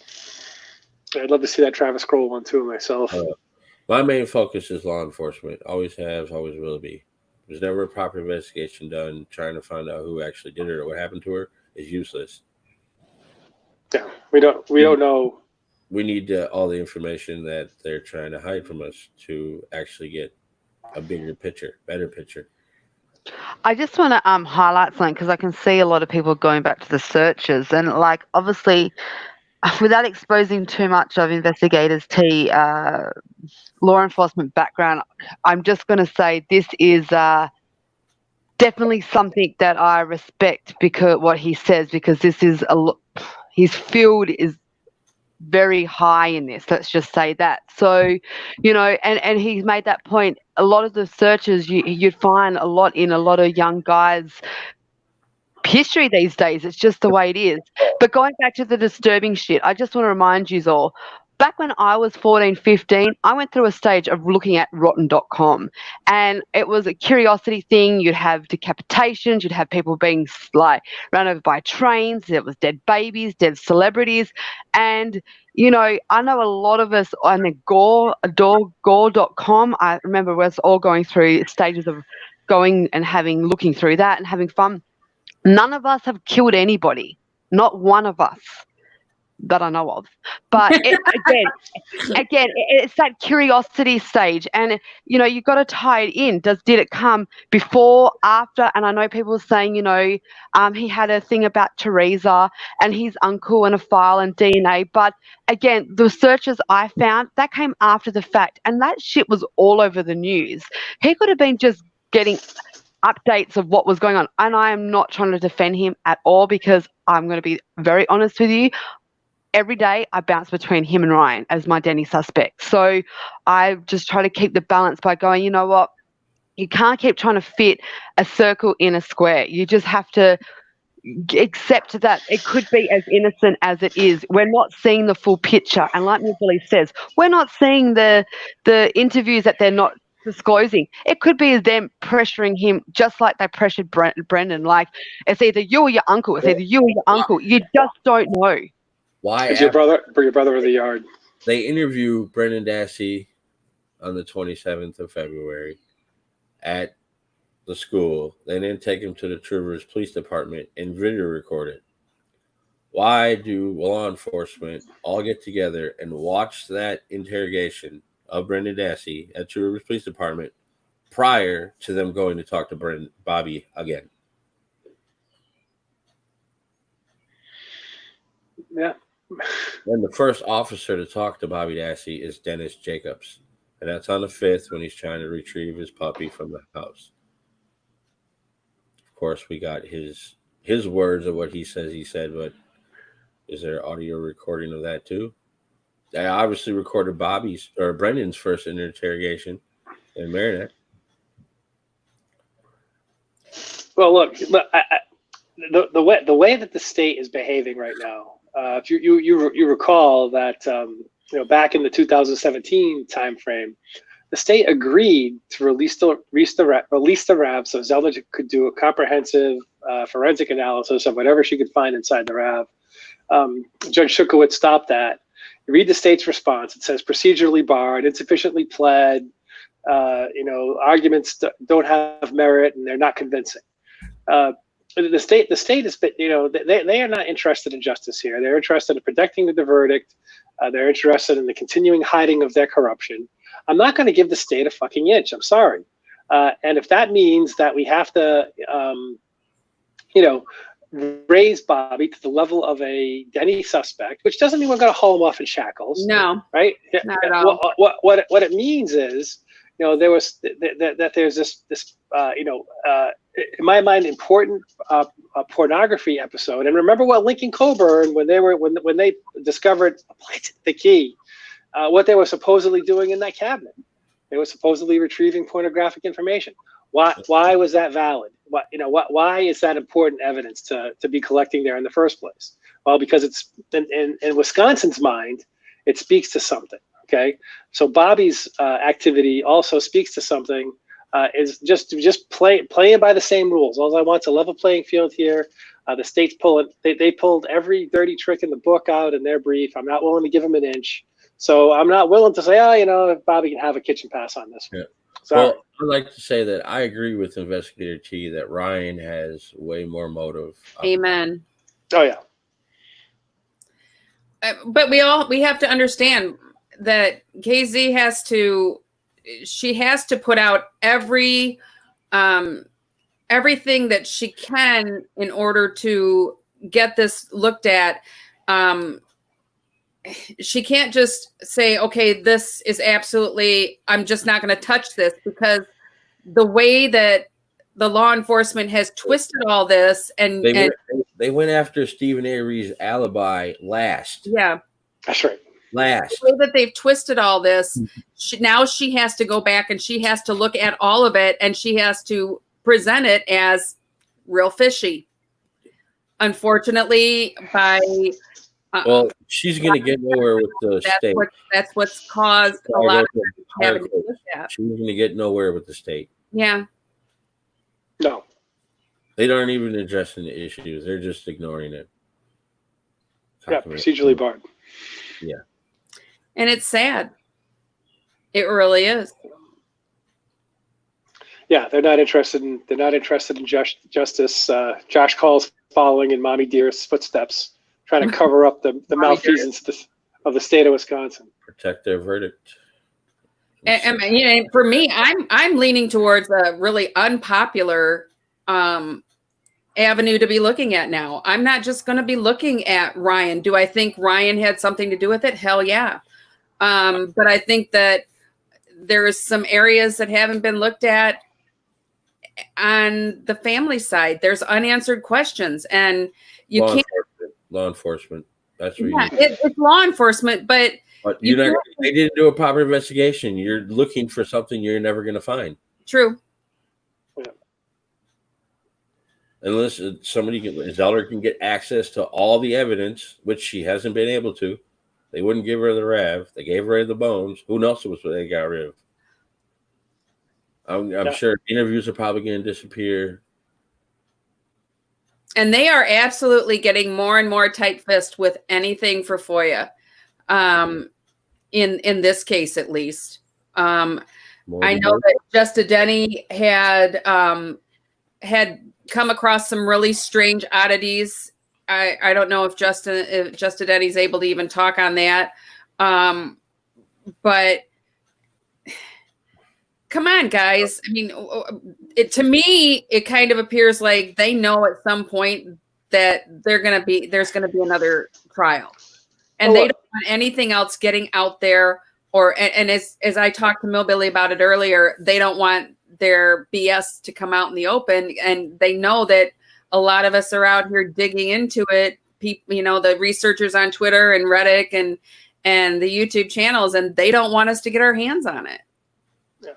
I'd love to see that Travis Grohl one too myself. My main focus is law enforcement. Always has, always will be. There's never a proper investigation done. Trying to find out who actually did it or what happened to her is useless. Yeah, we don't know. We need all the information that they're trying to hide from us to actually get a bigger picture, better picture. I just want to highlight something because I can see a lot of people going back to the searches, and obviously, without exposing too much of Investigators T law enforcement background, I'm just going to say this is definitely something that I respect because what he says, because this is his field is very high in this. Let's just say that. So, and he's made that point. A lot of the searches you'd find a lot in a lot of young guys' history these days. It's just the way it is. But going back to the disturbing shit, I just want to remind you all, back when I was 14, 15, I went through a stage of looking at rotten.com, and it was a curiosity thing. You'd have decapitations, you'd have people being run over by trains, there was dead babies, dead celebrities, and I know a lot of us on the gore.com, I remember us all going through stages of going and looking through that and having fun. None of us have killed anybody, not one of us. that I know of. But again, it's that curiosity stage, and you know, you've got to tie it in. Did it come before, after? And I know people are saying, you know, he had a thing about Teresa and his uncle and a file and DNA. But again, the searches I found that came after the fact, and that shit was all over the news. He could have been just getting updates of what was going on, and I am not trying to defend him at all, because I'm going to be very honest with you. Every day I bounce between him and Ryan as my Denny suspect. So I just try to keep the balance by going, you know what? You can't keep trying to fit a circle in a square. You just have to accept that it could be as innocent as it is. We're not seeing the full picture. And like Ms. Billy says, we're not seeing the interviews that they're not disclosing. It could be them pressuring him just like they pressured Brendan. Like, it's either you or your uncle. It's either you or your uncle. You just don't know. Why? It's your brother of the yard. They interview Brendan Dassey on the 27th of February at the school. They then take him to the True Rivers Police Department and video record it. Why do law enforcement all get together and watch that interrogation of Brendan Dassey at True Rivers Police Department prior to them going to talk to Bobby again? Yeah. And the first officer to talk to Bobby Dassey is Dennis Jacobs. And that's on the 5th when he's trying to retrieve his puppy from the house. Of course, we got his words of what he says he said, but is there audio recording of that too? I obviously recorded Brendan's first interrogation in Marinette. Well, look, the way that the state is behaving right now. If you recall that back in the 2017 timeframe, the state agreed to release the RAV so Zelda could do a comprehensive forensic analysis of whatever she could find inside the RAV. Judge Shukowitz stopped that. You read the state's response. It says procedurally barred, insufficiently pled. Arguments don't have merit and they're not convincing. The state is, they are not interested in justice here. They're interested in protecting the verdict. They're interested in the continuing hiding of their corruption. I'm not going to give the state a fucking inch. I'm sorry. And if that means that we have to, raise Bobby to the level of a Denny suspect, which doesn't mean we're going to haul him off in shackles. No, right? Not at all. What it means is, there's this in my mind, important pornography episode. And remember what Lincoln Coburn, when they discovered the key, what they were supposedly doing in that cabinet. They were supposedly retrieving pornographic information. Why was that valid? Why is that important evidence to be collecting there in the first place? Well, because it's in Wisconsin's mind, it speaks to something. Okay, so Bobby's activity also speaks to something. Is just playing by the same rules. All I want is a level playing field here. The state's pulling. They pulled every dirty trick in the book out in their brief. I'm not willing to give them an inch. So I'm not willing to say, Bobby can have a kitchen pass on this. Yeah. Sorry. Well, I'd like to say that I agree with Investigator T that Ryan has way more motive. Amen. Oh yeah. But we have to understand that KZ has to put out everything that she can in order to get this looked at. She can't just say, okay, this is absolutely, I'm just not going to touch this, because the way that the law enforcement has twisted all this and they went after Stephen Avery's alibi last. Yeah. That's right. The way that they've twisted all this, now she has to go back and she has to look at all of it and she has to present it as real fishy. Unfortunately, well, she's going to get nowhere with the state. That's what's caused a lot of having to look at. She's going to get nowhere with the state. Yeah. No. They aren't even addressing the issues. They're just ignoring it. Yeah, procedurally barred. Yeah. And it's sad. It really is. Yeah, they're not interested in justice. Josh Call's following in Mommy Dearest's footsteps. trying to cover up the malfeasance of the state of Wisconsin. Protect their verdict. And you know, for me, I'm leaning towards a really unpopular avenue to be looking at now. I'm not just going to be looking at Ryan. Do I think Ryan had something to do with it? Hell yeah. But I think that there's some areas that haven't been looked at on the family side. There's unanswered questions, and you can't. Law enforcement. That's what it's law enforcement, but they didn't do a proper investigation. You're looking for something you're never going to find. True. Unless Zeller can get access to all the evidence, which she hasn't been able to. They wouldn't give her the RAV. They gave her the bones. Who knows what they got rid of? I'm sure interviews are probably going to disappear. And they are absolutely getting more and more tight-fisted with anything for FOIA. In this case, at least. I know that Justa Denny had come across some really strange oddities. I don't know if Justa Denny's able to even talk on that. But come on, guys. I mean, to me, it kind of appears like they know at some point that there's going to be another trial, and they don't want anything else getting out there. And as I talked to Millbilly about it earlier, they don't want their BS to come out in the open, and they know that a lot of us are out here digging into it. People, you know, the researchers on Twitter and Reddit and the YouTube channels, and they don't want us to get our hands on it. Yeah.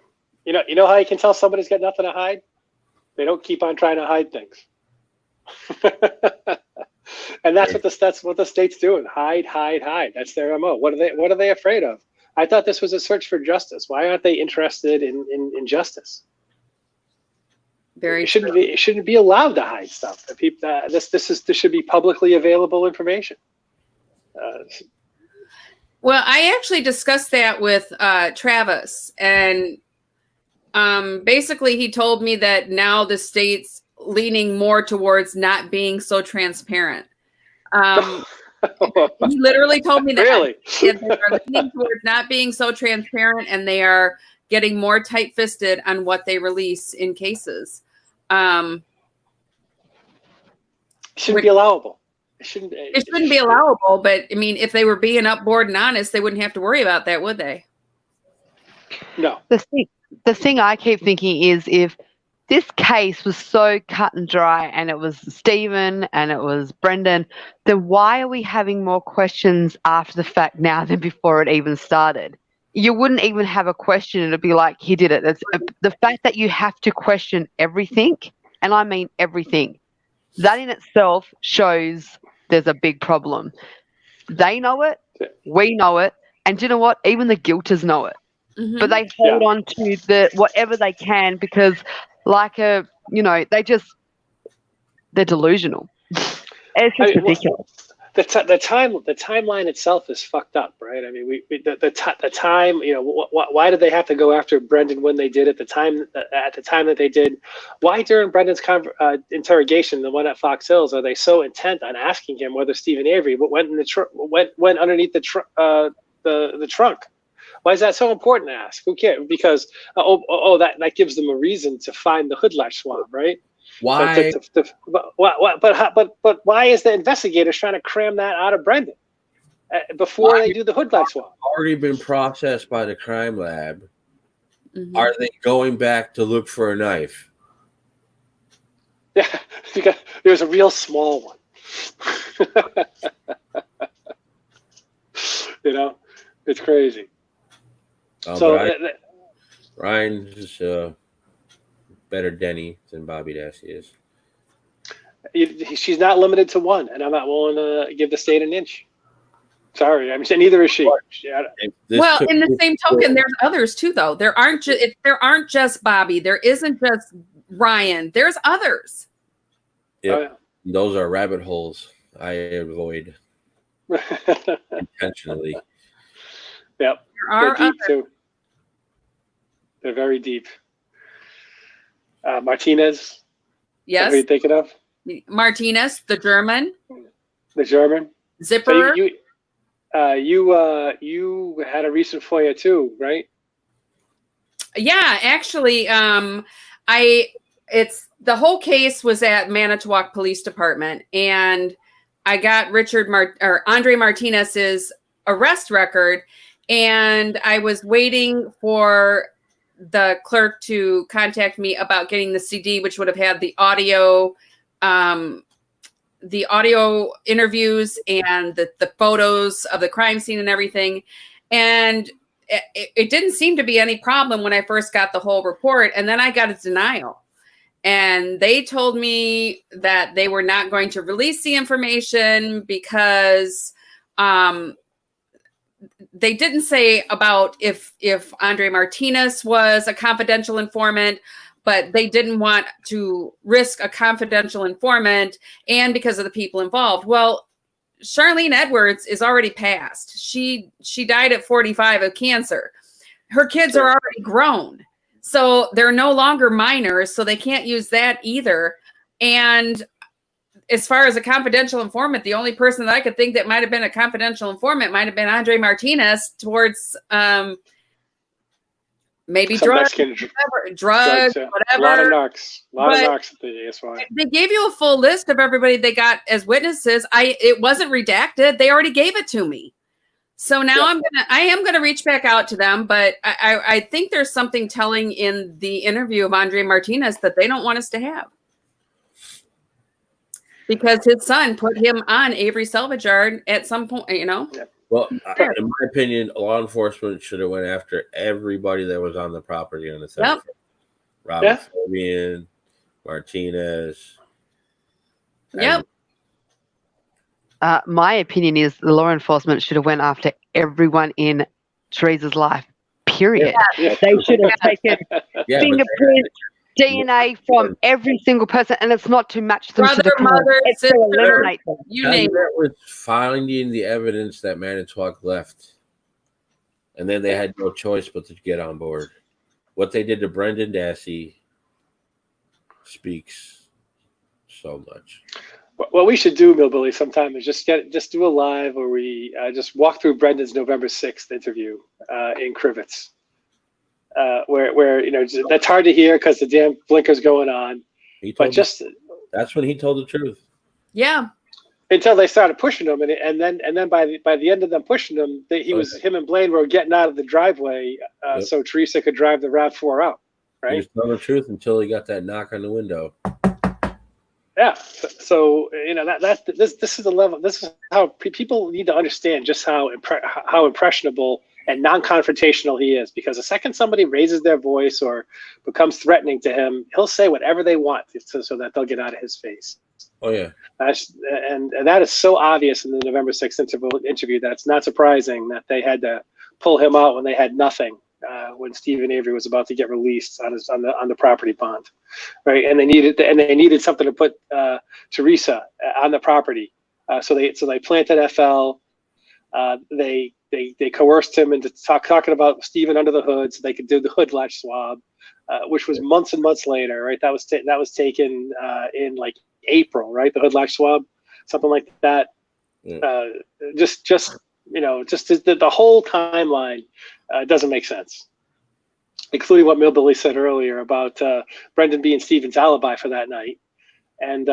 You know how you can tell somebody's got nothing to hide? They don't keep on trying to hide things. And that's what the state's doing. Hide. That's their MO. What are they afraid of? I thought this was a search for justice. Why aren't they interested in justice? It shouldn't be allowed to hide stuff. This should be publicly available information. Well, I actually discussed that with Travis, and basically he told me that now the state's leaning more towards not being so transparent. He literally told me that really? They are leaning towards not being so transparent, and they are getting more tight-fisted on what they release in cases. Shouldn't be allowable. It shouldn't be allowable, but I mean, if they were being upboard and honest, they wouldn't have to worry about that, would they? No. The thing I keep thinking is, if this case was so cut and dry and it was Stephen and it was Brendan, then why are we having more questions after the fact now than before it even started? You wouldn't even have a question. It'd be like, he did it. It's the fact that you have to question everything, and I mean everything, that in itself shows there's a big problem. They know it, we know it, and do you know what? Even the guilters know it. Mm-hmm. But they hold on to the whatever they can because, they're delusional. It's just ridiculous. The timeline itself is fucked up, right? I mean, the time. Why did they have to go after Brendan when they did at the time that they did? Why during Brendan's interrogation, the one at Fox Hills, are they so intent on asking him whether Stephen Avery went underneath the trunk? Why is that so important to ask? Who cares? Because that gives them a reason to find the hood latch swab, right? Why? But why is the investigators trying to cram that out of Brendan before they do the hood latch swab? Already been processed by the crime lab. Mm-hmm. Are they going back to look for a knife? Yeah, because there's a real small one. It's crazy. Ryan is better Denny than Bobby Dassey is. She's not limited to one, and I'm not willing to give the state an inch. Sorry, I mean, neither is she. Well, in the same token, there's others too, though. There aren't just Bobby. There isn't just Ryan. There's others. Yeah, those are rabbit holes I avoid intentionally. Yep, they're deep too. They're very deep. Martinez. Yes. What are you thinking of? Martinez, the German. The German. Zipper. So you had a recent FOIA too, right? Yeah, actually, it's the whole case was at Manitowoc Police Department, and I got Andre Martinez's arrest record, and I was waiting for the clerk to contact me about getting the CD, which would have had the audio interviews and the photos of the crime scene and everything. And it didn't seem to be any problem when I first got the whole report. And then I got a denial. And they told me that they were not going to release the information because they didn't say about if Andre Martinez was a confidential informant, but they didn't want to risk a confidential informant and because of the people involved. Well, Charlene Edwards is already passed. She died at 45 of cancer. Her kids are already grown. So they're no longer minors, so they can't use that either. And as far as a confidential informant, the only person that I could think that might have been a confidential informant might have been Andre Martinez towards maybe drugs, whatever. A lot of narcs at the ASY. They gave you a full list of everybody they got as witnesses. It wasn't redacted. They already gave it to me. So now I am gonna reach back out to them, but I think there's something telling in the interview of Andre Martinez that they don't want us to have. Because his son put him on Avery Salvage Yard at some point, you know? Yeah. Well, in my opinion, law enforcement should have went after everybody that was on the property on the 7th. Yep. Robert Fabian, Martinez. Yep. My opinion is the law enforcement should have went after everyone in Teresa's life, period. Yeah. They should have taken fingerprints, DNA from every single person, and it's not to match them to Brother, the crime. mother, It's to sister, eliminate them. you name it. Was finding the evidence that Manitowoc left, and then they had no choice but to get on board. What they did to Brendan Dassey speaks so much. What we should do, Millbilly, sometime is just do a live where we just walk through Brendan's November 6th interview in Crivets, where you know that's hard to hear because the damn blinker's going on. That's when he told the truth. Yeah. Until they started pushing him, and then by the end of them pushing him, him and Blaine were getting out of the driveway so Teresa could drive the RAV4 out. Right. He was telling the truth until he got that knock on the window. Yeah, so you know this is the level. This is how people need to understand just how impressionable and non-confrontational he is. Because the second somebody raises their voice or becomes threatening to him, he'll say whatever they want so that they'll get out of his face. Oh yeah, and that is so obvious in the November 6th interview that it's not surprising that they had to pull him out when they had nothing. When Stephen Avery was about to get released on the property bond, right? And they needed something to put Teresa on the property, so they planted FL. They coerced him into talking about Stephen under the hood, so they could do the hood latch swab, which was months and months later, right? That was taken in like April, right? The hood latch swab, something like that. Yeah. Just the whole timeline doesn't make sense, including what Millbilly said earlier about Brendan being Stephen's alibi for that night. And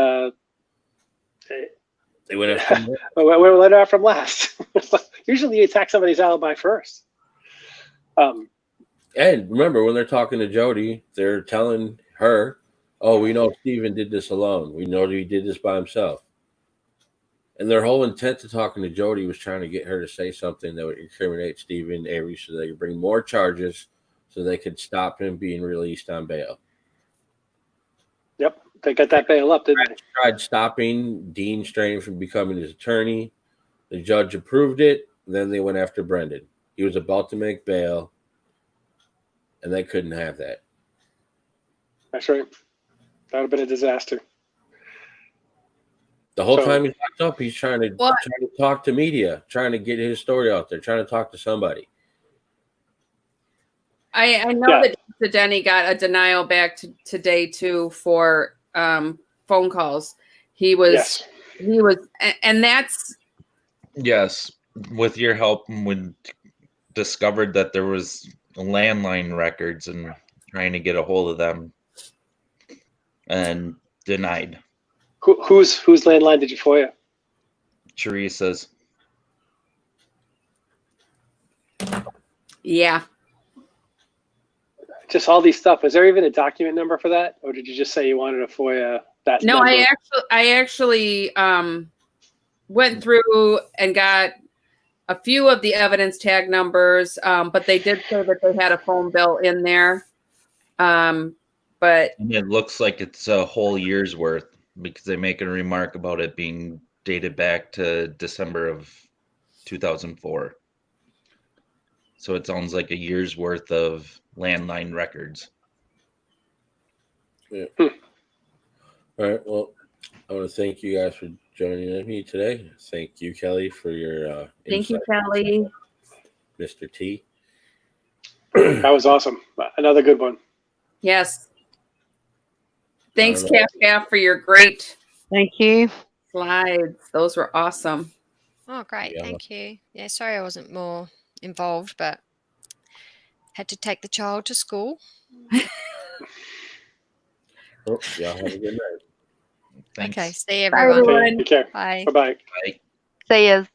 they went after him. we let it out from last. Usually you attack somebody's alibi first. And remember, when they're talking to Jody, they're telling her, oh, we know Stephen did this alone. We know that he did this by himself. And their whole intent to talking to Jody was trying to get her to say something that would incriminate Stephen Avery so they could bring more charges so they could stop him being released on bail. Yep, they got that bail up, didn't they? Tried stopping Dean Strain from becoming his attorney. The judge approved it. Then they went after Brendan. He was about to make bail, and they couldn't have that. That's right. That would have been a disaster. The whole time he's locked up, he's trying to talk to media, trying to get his story out there, trying to talk to somebody. I know that Denny got a denial back today too for phone calls. He was, and that's Yes, with your help, we discovered that there was landline records and trying to get a hold of them, and denied. Whose landline did you FOIA? Teresa's. Yeah. Just all these stuff. Was there even a document number for that, or did you just say you wanted to FOIA that? No, number? I actually went through and got a few of the evidence tag numbers, but they did say that they had a phone bill in there. But And it looks like it's a whole year's worth because they make a remark about it being dated back to December of 2004. So it sounds like a year's worth of landline records. Yeah. All right. Well, I want to thank you guys for joining me today. Thank you, Kelly, for your thank you, insight, Kelly. Mr. T. That was awesome. Another good one. Yes. Thanks, I don't know. Calf, for your great Thank you. slides. Those were awesome. Oh, great. Yeah. Thank you. Yeah, sorry I wasn't more involved, but had to take the child to school. Oh, y'all have a good night. Thanks. Okay, see you Bye, everyone. everyone. Okay, take care. Bye. Bye bye. Bye. See yous.